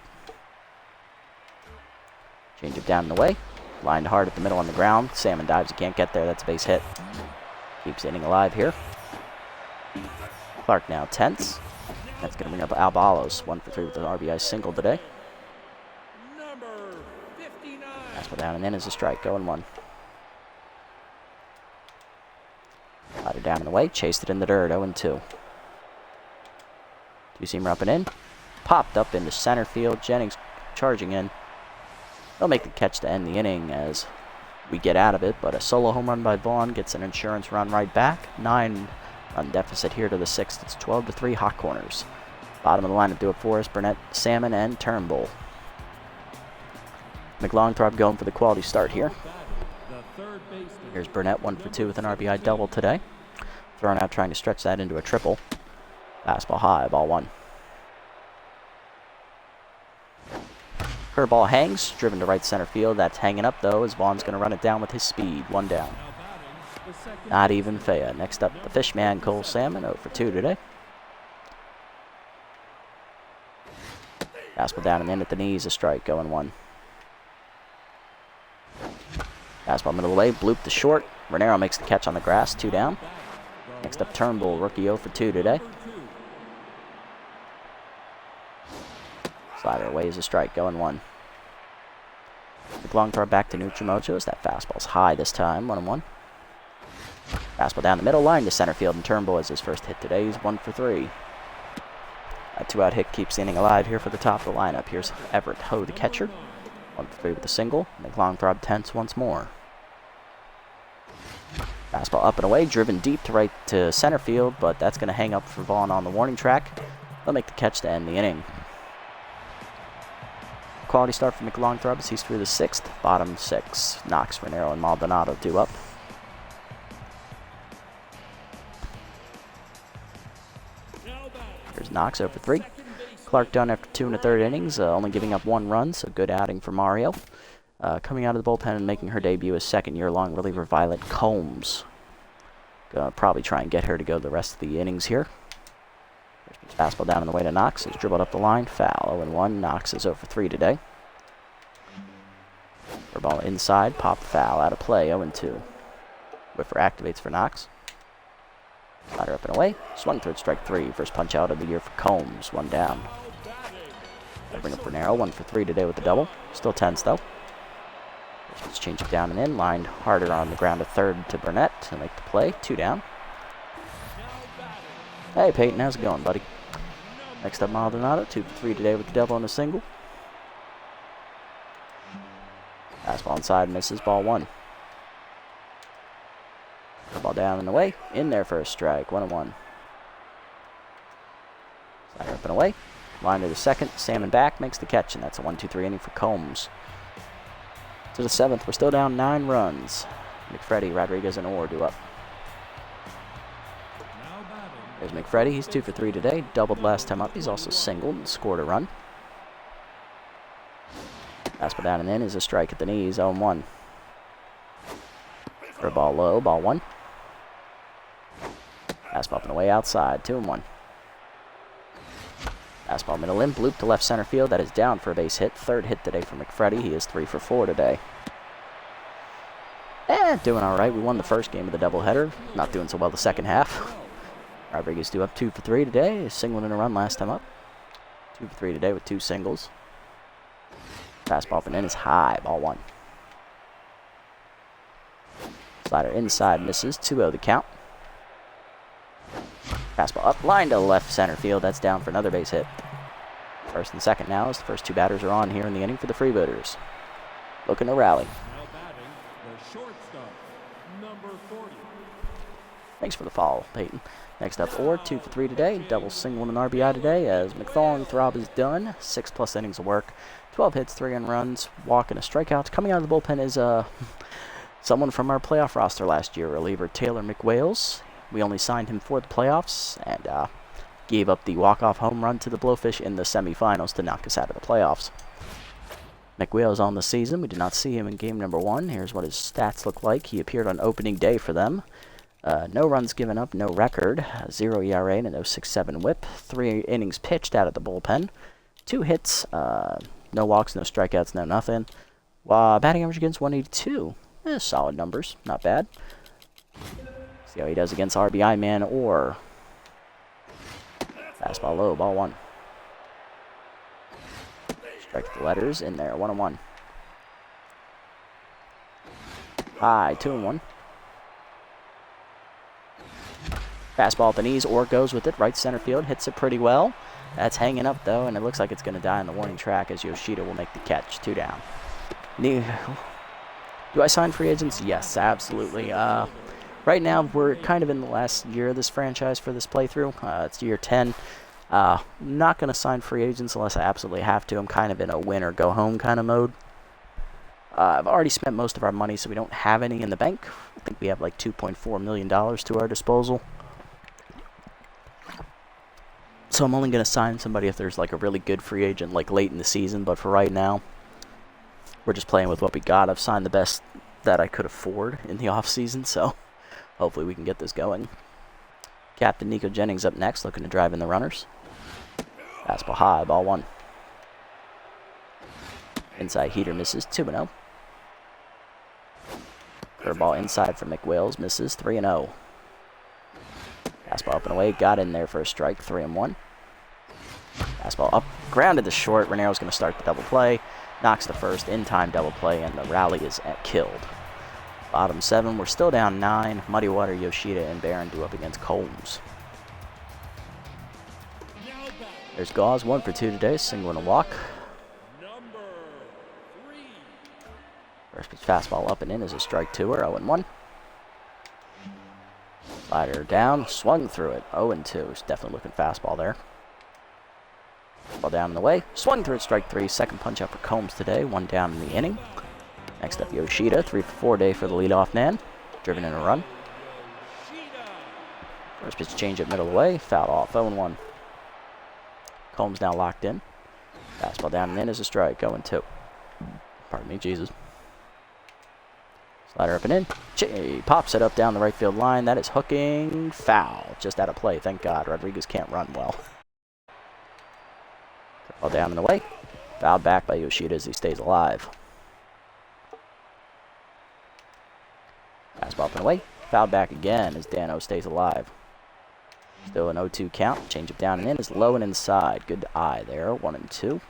Change it down and away. Lined hard at the middle on the ground. Salmon dives. He can't get there. That's a base hit. Keeps the inning alive here. Clark now tense. That's going to bring up Albalos. 1 for 3 with an RBI single today. Number 59. Fastball down and in is a strike. 0-1. Slider down and away. Chased it in the dirt. 0-2. Two-seamer up and in. Popped up into center field. Jennings charging in. They'll make the catch to end the inning as we get out of it, but a solo home run by Vaughn gets an insurance run right back. 9-run deficit here to the 6th. It's 12-3 hot corners. Bottom of the lineup do it for us. Burnett, Salmon, and Turnbull. McLongthorpe going for the quality start here. Here's Burnett, 1 for 2 with an RBI double today. Thrown out trying to stretch that into a triple. Fastball high, ball 1. Curveball hangs, driven to right center field. That's hanging up, though, as Vaughn's going to run it down with his speed. 1 down. Not even fair. Next up, the Fishman, Cole Salmon, 0 for 2 today. Fastball down and in at the knees, a strike, 0-1. Fastball middle of the way, bloop to short. Renero makes the catch on the grass, 2 down. Next up, Turnbull, rookie 0 for 2 today. Slider away is a strike, 0-1. McLongthorpe back to Nutrimochos. That fastball's high this time, 1-1. Fastball down the middle line to center field, and Turnbull is his first hit today. He's 1 for 3. A 2-out hit keeps the inning alive here for the top of the lineup. Here's Everett Ho, the catcher. 1 for 3 with a single. McLongthorpe tense once more. Fastball up and away, driven deep to right to center field, but that's going to hang up for Vaughn on the warning track. They'll make the catch to end the inning. Quality start for McLongthorpe as he's through the 6th. Bottom 6. Knox, Renero, and Maldonado due up. Here's Knox 0 for 3. Clark done after 2 1/3 innings, only giving up 1 run, so good outing for Mario. Coming out of the bullpen and making her debut as second-year-long reliever Violet Combs. Gonna probably try and get her to go the rest of the innings here. Fastball down on the way to Knox. Is dribbled up the line. Foul. 0-1. Knox is 0 for 3 today. Ball inside. Pop foul. Out of play. 0-2. Whiffer activates for Knox. Slider up and away. Swung third, strike 3. First punch out of the year for Combs. 1 down. That'll bring up Renero. 1 for 3 today with the double. Still tense though. Let's change it down and in. Lined harder on the ground to third to Burnett to make the play. 2 down. Hey Peyton, how's it going, buddy? Next up, Maldonado, 2 for 3 today with the double and a single. Fastball inside, misses, ball 1. Ball down and away, in there for a strike, 1-1. Slider up and away, line to the 2nd, Salmon back, makes the catch, and that's a 1-2-3 inning for Combs. To the 7th, we're still down 9 runs. McFreddy, Rodriguez, and Orr do up. There's McFreddy. He's 2 for 3 today. Doubled last time up. He's also singled and scored a run. Fastball down and in is a strike at the knees. 0-1. For a ball low. Ball 1. Fastball up and away outside. 2-1. Fastball middle in, bloop to left center field. That is down for a base hit. Third hit today for McFreddy. He is 3 for 4 today. Doing all right. We won the first game of the doubleheader. Not doing so well the second half. Rodriguez due up 2 for 3 today. Singled in a run last time up. 2 for 3 today with 2 singles. Fastball up and in is high. Ball 1. Slider inside misses. 2-0 the count. Fastball up, line to left center field. That's down for another base hit. First and second now as the first 2 batters are on here in the inning for the Freebooters. Looking to rally. Now batting, the shortstop, number 40. Thanks for the follow, Peyton. Next up, Orr, 2 for 3 today. Double single and an RBI today as McThorne Throb is done. 6+ innings of work. 12 hits, 3 runs, walk and a strikeout. Coming out of the bullpen is someone from our playoff roster last year, reliever Taylor McWales. We only signed him for the playoffs and gave up the walk-off home run to the Blowfish in the semifinals to knock us out of the playoffs. McWales on the season. We did not see him in game number 1. Here's what his stats look like. He appeared on opening day for them. No runs given up, no record, 0 ERA and a 0.67 whip. 3 innings pitched out of the bullpen. 2 hits, no walks, no strikeouts, no nothing. Batting average against 182. Solid numbers, not bad. See how he does against RBI man or fastball low, ball 1. Strike the letters in there, 1-1. High, 2-1. Fastball at the knees, or goes with it, right center field, hits it pretty well. That's hanging up though, and it looks like it's going to die on the warning track as Yoshida will make the catch, 2 down. Do I sign free agents? Yes, absolutely. Right now, we're kind of in the last year of this franchise for this playthrough. It's year 10. Not going to sign free agents unless I absolutely have to. I'm kind of in a win or go home kind of mode. I've already spent most of our money, so we don't have any in the bank. I think we have like $2.4 million to our disposal. So I'm only going to sign somebody if there's like a really good free agent like late in the season. But for right now, we're just playing with what we got. I've signed the best that I could afford in the off season, so hopefully we can get this going. Captain Nico Jennings up next, looking to drive in the runners. Fastball high, ball 1. Inside heater misses, 2-0. Curveball inside for McWales, misses, 3-0. Fastball up and away, got in there for a strike, 3-1. Fastball up, grounded to short. Renero's going to start the double play. Knocks the first in-time double play, and the rally is killed. Bottom 7, we're still down 9. Muddy Water, Yoshida, and Barron do up against Combs. There's Gauze, 1 for 2 today, single and a walk. Number 3. First pitch fastball up and in is a strike 2 or 0-1. Slider down, swung through it, 0-2. It's definitely looking fastball there. Ball down in the way, swung through it, strike 3. Second punch out for Combs today, 1 down in the inning. Next up, Yoshida, 3 for 4 day for the leadoff man. Driven in a run. First pitch change up middle of the way, fouled off, 0-1. Combs now locked in. Fastball down and in is a strike, 0-2. Pardon me, Jesus. Slider up and in. Pops it up down the right field line. That is hooking, foul. Just out of play, thank God. Rodriguez can't run well. Ball down and away. Fouled back by Yoshida as he stays alive. Fastball up and away. Fouled back again as Dano stays alive. Still an 0-2 count. Change it down and in is low and inside. Good eye there. 1-2.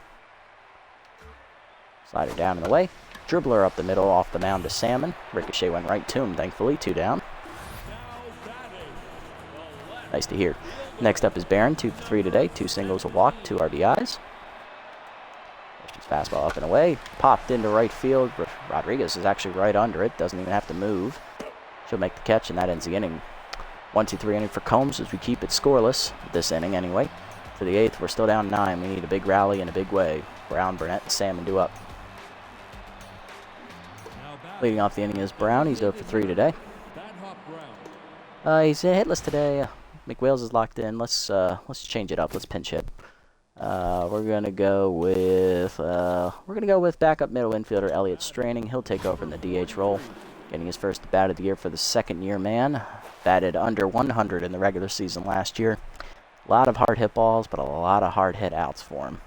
Slider down and away. Dribbler up the middle off the mound to Salmon. Ricochet went right to him, thankfully. 2 down. Nice to hear. Next up is Barron. 2 for 3 today. 2 singles, a walk, 2 RBIs. Fastball up and away. Popped into right field. Rodriguez is actually right under it. Doesn't even have to move. She'll make the catch, and that ends the inning. 1-2-3 inning for Combs as we keep it scoreless. This inning, anyway. To the 8th, we're still down 9. We need a big rally in a big way. Brown, Burnett, and Salmon do up. Leading off the inning is Brown. He's 0 for 3 today. He's hitless today. McWales is locked in. Let's change it up. Let's pinch hit. We're gonna go with backup middle infielder Elliott Straining. He'll take over in the DH role, getting his first bat of the year for the second-year man. Batted under 100 in the regular season last year. A lot of hard hit balls, but a lot of hard hit outs for him.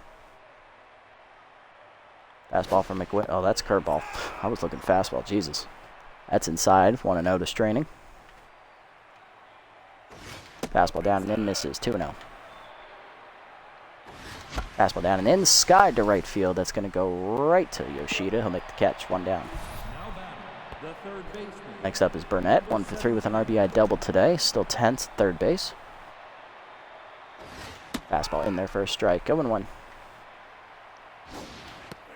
Fastball from McWill. Oh, that's curveball. I was looking fastball. Jesus. That's inside. 1-0 to Straining. Fastball down and in, misses. 2-0. Fastball down and in, skied to right field. That's going to go right to Yoshida. He'll make the catch. 1 down. Next up is Burnett. 1 for 3 with an RBI double today. Still tense at third base. Fastball in there for a strike. 0-1.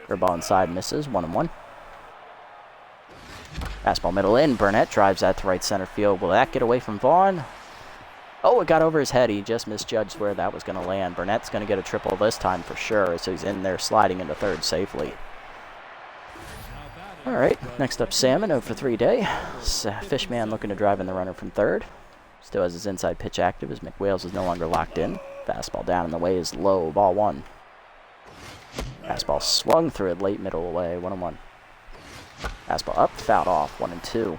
Curveball inside, misses. 1-1. Fastball middle in. Burnett drives that to right center field. Will that get away from Vaughn? Oh, it got over his head. He just misjudged where that was going to land. Burnett's going to get a triple this time for sure, so he's in there sliding into third safely. All right, next up Salmon, 0 for 3 day. Fishman looking to drive in the runner from third. Still has his inside pitch active as McWales is no longer locked in. Fastball down in the way is low, ball 1. Fastball swung through it late middle away, 1-1. Fastball up, fouled off, 1-2.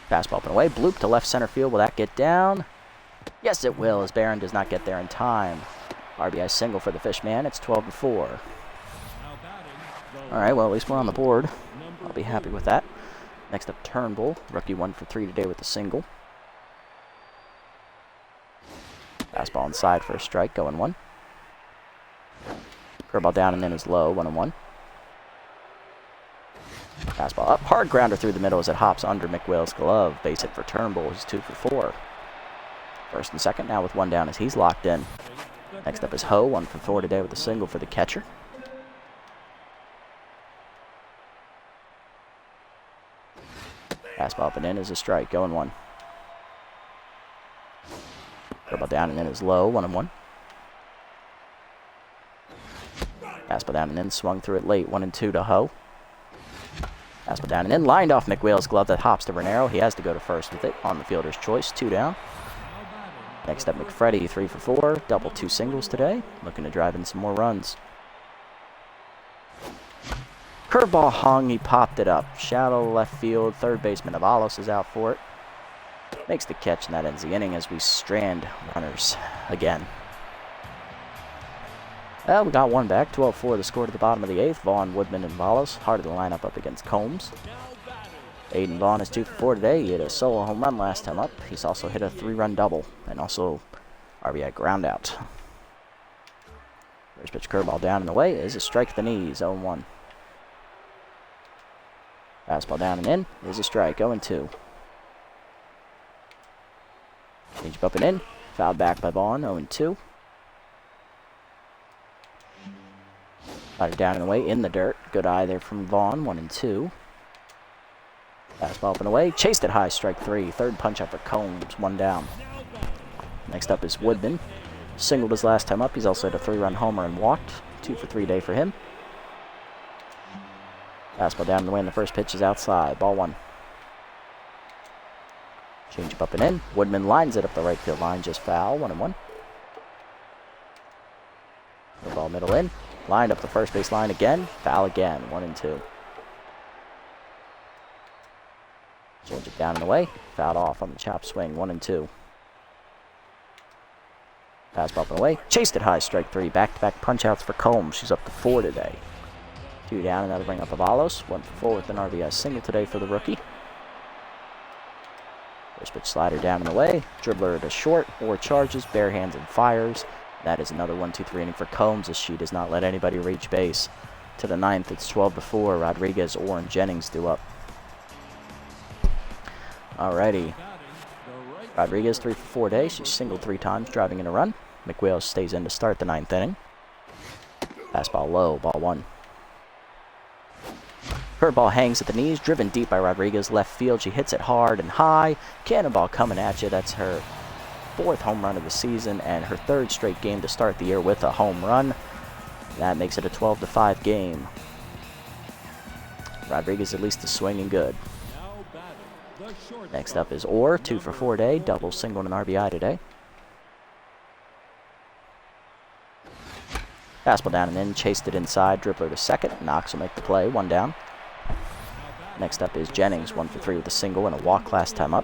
Fastball up and away, bloop to left center field. Will that get down? Yes, it will, as Barron does not get there in time. RBI single for the Fishman. It's 12-4. All right, well, at least we're on the board. I'll be happy with that. Next up, Turnbull. Rookie 1 for 3 today with a single. Fastball inside for a strike, 0-1. Curveball down and in is low, 1-1. Fastball up, hard grounder through the middle as it hops under McWill's glove. Base hit for Turnbull. He's 2 for 4. First and second now with 1 down as he's locked in. Next up is Ho, 1 for 4 today with a single for the catcher. Fastball up and in is a strike, 0-1. Curveball down and in is low, 1-1. Fastball down and in, swung through it late, 1-2 to Ho. Fastball down and in, lined off McWill's glove that hops to Renero. He has to go to first with it on the fielder's choice, 2 down. Next up, McFreddy, 3 for 4, double 2 singles today, looking to drive in some more runs. Curveball hung, he popped it up. Shallow left field, third baseman Avalos is out for it. Makes the catch, and that ends the inning as we strand runners again. Well, we got 1 back. 12-4 the score to the bottom of the 8th. Vaughn, Woodman, and Valos. Heart of the lineup up against Combs. Aiden Vaughn is 2 for 4 today. He hit a solo home run last time up. He's also hit a 3-run double and also RBI ground out. First pitch curveball down in the way is a strike to the knees, 0-1. Fastball down and in is a strike, 0-2. Change up and in, fouled back by Vaughn, 0-2. Slider down and away in the dirt. Good eye there from Vaughn, 1-2. Fastball up and away, chased it high, strike 3. Third punch up for Combs, 1 down. Next up is Woodman. Singled his last time up. He's also hit a 3-run homer and walked. 2 for 3 day for him. Fastball down and away, and the first pitch is outside. Ball 1. Change up and in. Woodman lines it up the right field line, just foul, 1-1. The ball middle in. Lined up the first base line again. Foul again, 1-2. Change it down and away. Fouled off on the chop swing, 1-2. Fastball up and away. Chased it high, strike 3. Back-to-back punch-outs for Combs. She's up to 4 today. 2 down, and that'll bring up Avalos. 1 for 4 with an RBI single today for the rookie. First pitch slider down and away. Dribbler to short or charges, bare hands and fires. That is another 1-2-3 inning for Combs as she does not let anybody reach base. To the 9th, it's 12-4. Rodriguez, Orr, and Jennings due up. Alrighty. Rodriguez 3 for 4 days. She's singled 3 times, driving in a run. McWales stays in to start the 9th inning. Fastball low, ball 1. Curveball hangs at the knees, driven deep by Rodriguez left field. She hits it hard and high. Cannonball coming at you. That's her 4th home run of the season and her 3rd straight game to start the year with a home run. That makes it a 12-5 game. Rodriguez at least is swinging good. Next up is Orr, 2 for 4 day, double, single, and an RBI today. Fastball down and in, chased it inside, dribbler to second. Knox will make the play, 1 down. Next up is Jennings, 1 for 3 with a single and a walk last time up.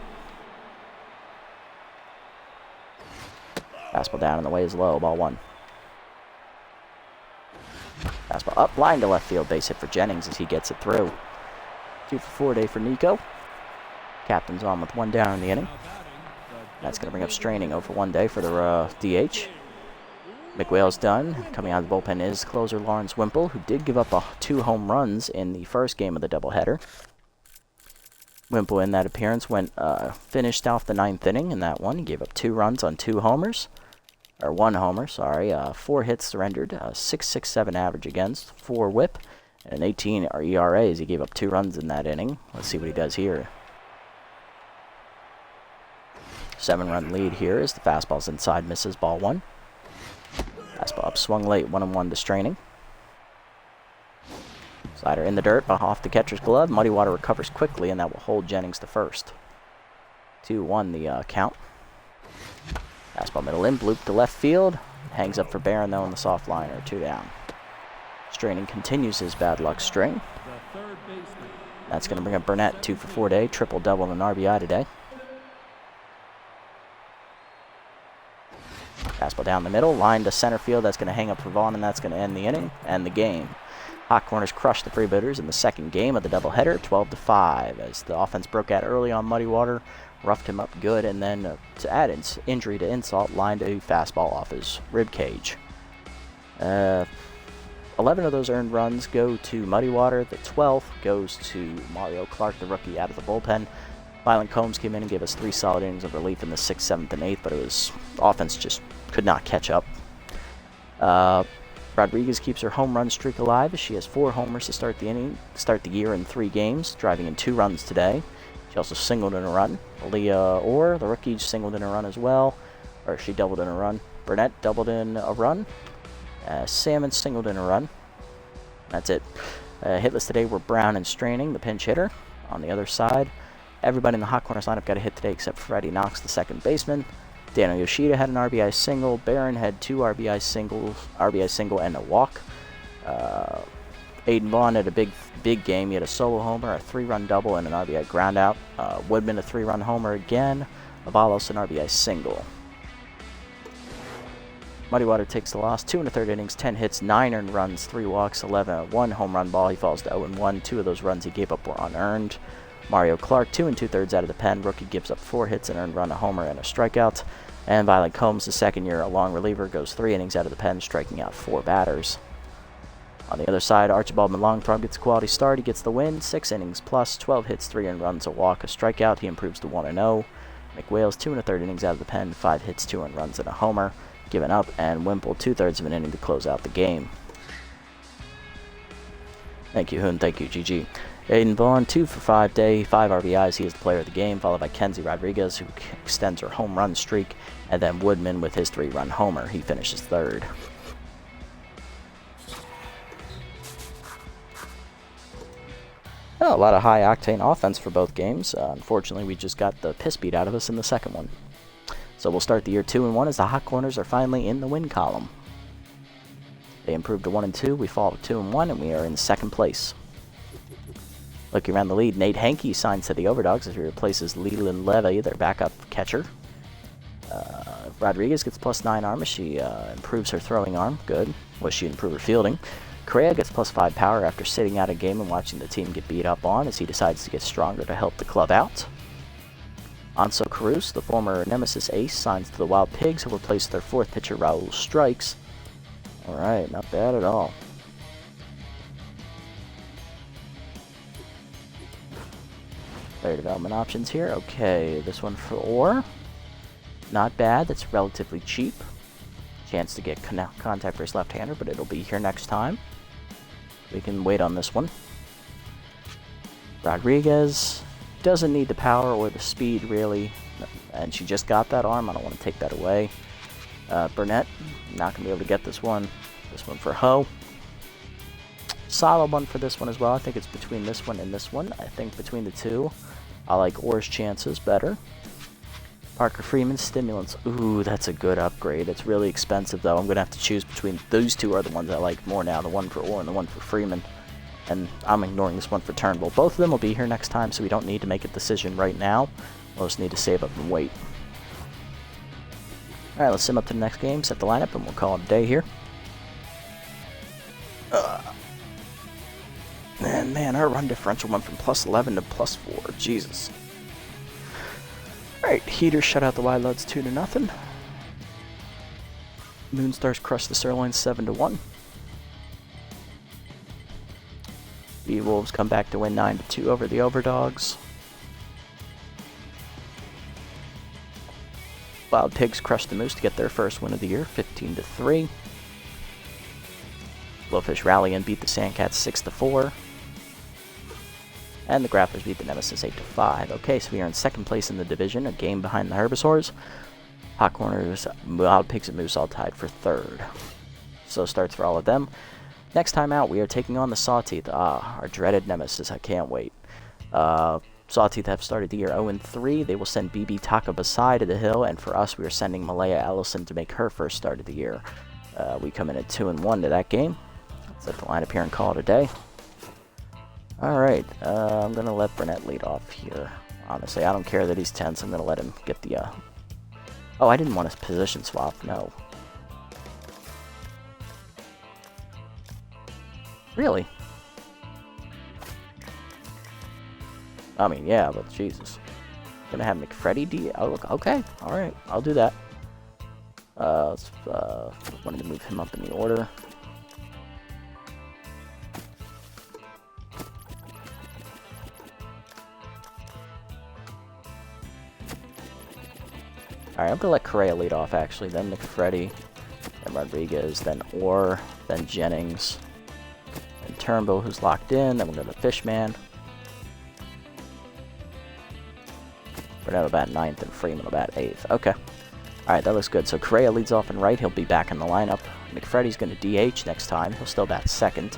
Fastball down and the way is low. Ball 1. Fastball up, line to left field. Base hit for Jennings as he gets it through. 2 for 4 day for Nico. Captain's on with 1 down in the inning. That's going to bring up Straining 0 for 1 day for the DH. McWhale's done. Coming out of the bullpen is closer Lawrence Wimple, who did give up 2 home runs in the first game of the doubleheader. Wimple in that appearance finished off the 9th inning in that one. He gave up 2 runs on 2 homers. Or 1 homer, sorry. 4 hits surrendered, 6.67 average against, 4 whip, and an 18 ERA as he gave up 2 runs in that inning. Let's see what he does here. 7-run lead here as the fastball's inside, misses, ball 1. Fastball up, swung late, 1-1 to Straining. Slider in the dirt, off the catcher's glove. Muddy Water recovers quickly, and that will hold Jennings to first. 2-1 the count. Fastball middle in, bloop to left field. Hangs up for Barron, though, in the soft liner, 2 down. Straining continues his bad luck string. That's going to bring up Burnett, 2 for 4 day, triple-double and an RBI today. Fastball down the middle, line to center field. That's going to hang up for Vaughn, and that's going to end the inning and the game. Hot Corners crushed the Freebooters in the second game of the doubleheader, 12-5, as the offense broke out early on Muddy Water, roughed him up good, and then to add injury to insult, lined a fastball off his rib cage. 11 of those earned runs go to Muddy Water. The 12th goes to Mario Clark, the rookie, out of the bullpen. Violent Combs came in and gave us 3 solid innings of relief in the 6th, 7th, and 8th, but it was offense just could not catch up. Rodriguez keeps her home run streak alive as she has 4 homers to start the year in 3 games, driving in 2 runs today. She also singled in a run. Leah Orr, the rookie, singled in a run as well, or she doubled in a run. Burnett doubled in a run. Salmon singled in a run. That's it. Hitless today were Brown and Straining, the pinch hitter. On the other side, everybody in the Hot Corners lineup got a hit today except Freddie Knox, the second baseman. Daniel Yoshida had an RBI single. Barron had 2 RBI single and a walk. Aiden Vaughn had a big game. He had a solo homer, a 3-run double, and an RBI groundout. Woodman a 3-run homer again. Avalos an RBI single. Muddy Water takes the loss. 2 1/3 innings, 10 hits, 9 earned runs, 3 walks, 1 home run ball. He falls to 0-1. 2 of those runs he gave up were unearned. Mario Clark, 2 2/3 out of the pen. Rookie gives up 4 hits, an earned run, a homer, and a strikeout. And Violent Combs, the second year, a long reliever, goes 3 innings out of the pen, striking out 4 batters. On the other side, Archibald Malongthrob gets a quality start. He gets the win, 6 innings plus, 12 hits, 3 earned runs, a walk, a strikeout. He improves to 1-0. McWhale's 2 1/3 innings out of the pen, 5 hits, 2 earned runs, and a homer, given up. And Wimple 2/3 of an inning to close out the game. Thank you, Hoon. Thank you, GG. Aiden Vaughn, 2 for 5 day, 5 RBIs. He is the player of the game, followed by Kenzie Rodriguez, who extends her home run streak, and then Woodman with his 3-run homer. He finishes 3rd. Oh, a lot of high-octane offense for both games. Unfortunately, we just got the piss beat out of us in the second one. So we'll start the year 2-1 as the Hot Corners are finally in the win column. They improved to 1-2. We fall to 2-1, and we are in 2nd place. Looking around the lead, Nate Hankey signs to the Overdogs as he replaces Leland Levy, their backup catcher. Rodriguez gets +9 arm as she improves her throwing arm. Good. Wish she'd improve her fielding. Correa gets +5 power after sitting out a game and watching the team get beat up on as he decides to get stronger to help the club out. Anso Cruz, the former Nemesis ace, signs to the Wild Pigs, who replace their 4th pitcher Raul Strikes. Alright, not bad at all. Player development options here. Okay, this one for Orr. Not bad, that's relatively cheap. Chance to get contact for his left-hander, but it'll be here next time. We can wait on this one. Rodriguez doesn't need the power or the speed, really. And she just got that arm. I don't want to take that away. Burnett, not going to be able to get this one. This one for Ho. Solid one for this one as well. I think it's between this one and this one. I think between the two, I like Orr's chances better. Parker Freeman, Stimulants. Ooh, that's a good upgrade. It's really expensive, though. I'm going to have to choose between those two are the ones I like more now, the one for Orr and the one for Freeman. And I'm ignoring this one for Turnbull. Both of them will be here next time, so we don't need to make a decision right now. We'll just need to save up and wait. Alright, let's sim up to the next game, set the lineup, and we'll call it a day here. And man, our run differential went from +11 to +4. Jesus. Alright, Heaters shut out the Wide Loads 2-0. Moonstars crushed the Sirloins 7-1. The Wolves come back to win 9-2 over the Overdogs. Wild Pigs crushed the Moose to get their first win of the year, 15-3. Blowfish rally and beat the Sandcats 6-4. And the Grapplers beat the Nemesis 8-5. Okay, so we are in second place in the division, a game behind the Herbivores. Hot Corners, Wild Pigs, and Moose all tied for third. So starts for all of them. Next time out, we are taking on the Sawteeth. Our dreaded Nemesis. I can't wait. Sawteeth have started the year 0-3. They will send BB Takabasai to the hill, and for us, we are sending Malaya Ellison to make her first start of the year. We come in at 2-1 to that game. Set the lineup here and call it a day. Alright, I'm going to let Burnett lead off here. Honestly, I don't care that he's tense. I'm going to let him get the... Oh, I didn't want his position swap. No. Really? I mean, yeah, but Jesus. Gonna have McFreddy D. Oh, look, okay, all right, I'll do that. Wanted to move him up in the order. All right, I'm gonna let Correa lead off actually. Then McFreddy, then Rodriguez, then Orr, then Jennings, then Turnbull, who's locked in. Then we're gonna Fishman. Burnett will bat 9th and Freeman will bat 8th. Okay. Alright, that looks good. So Correa leads off in right. He'll be back in the lineup. McFreddy's going to DH next time. He'll still bat 2nd.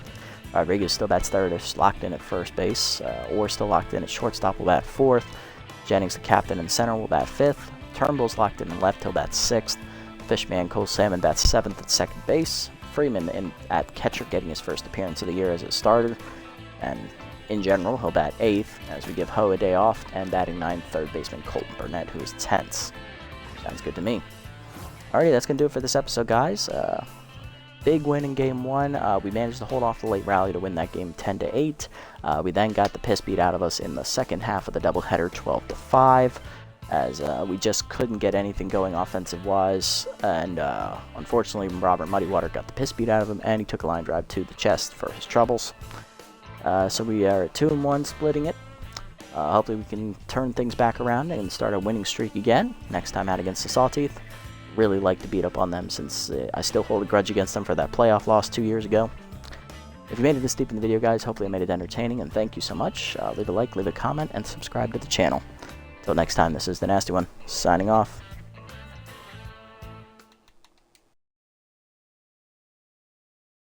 Rodriguez still bats 3rd. Is locked in at first base. Orr still locked in at shortstop. Will bat 4th. Jennings, the captain and center, will bat 5th. Turnbull's locked in left. He'll bat 6th. Fishman Cole Salmon bats 7th at second base. Freeman at catcher, getting his first appearance of the year as a starter. And in general, he'll bat 8th as we give Ho a day off, and batting 9th, third baseman Colton Burnett, who is 10th. Sounds good to me. Alrighty, that's going to do it for this episode, guys. Big win in Game 1. We managed to hold off the late rally to win that game 10-8. We then got the piss beat out of us in the second half of the doubleheader 12-5, as we just couldn't get anything going offensive-wise, and unfortunately Robert Muddywater got the piss beat out of him, and he took a line drive to the chest for his troubles. So we are at 2-1, splitting it. Hopefully we can turn things back around and start a winning streak again next time out against the Sawteeth. Really like to beat up on them, since I still hold a grudge against them for that playoff loss 2 years ago. If you made it this deep in the video, guys, hopefully I made it entertaining, and thank you so much. Leave a like, leave a comment, and subscribe to the channel. Until next time, this is the Nasty One, signing off.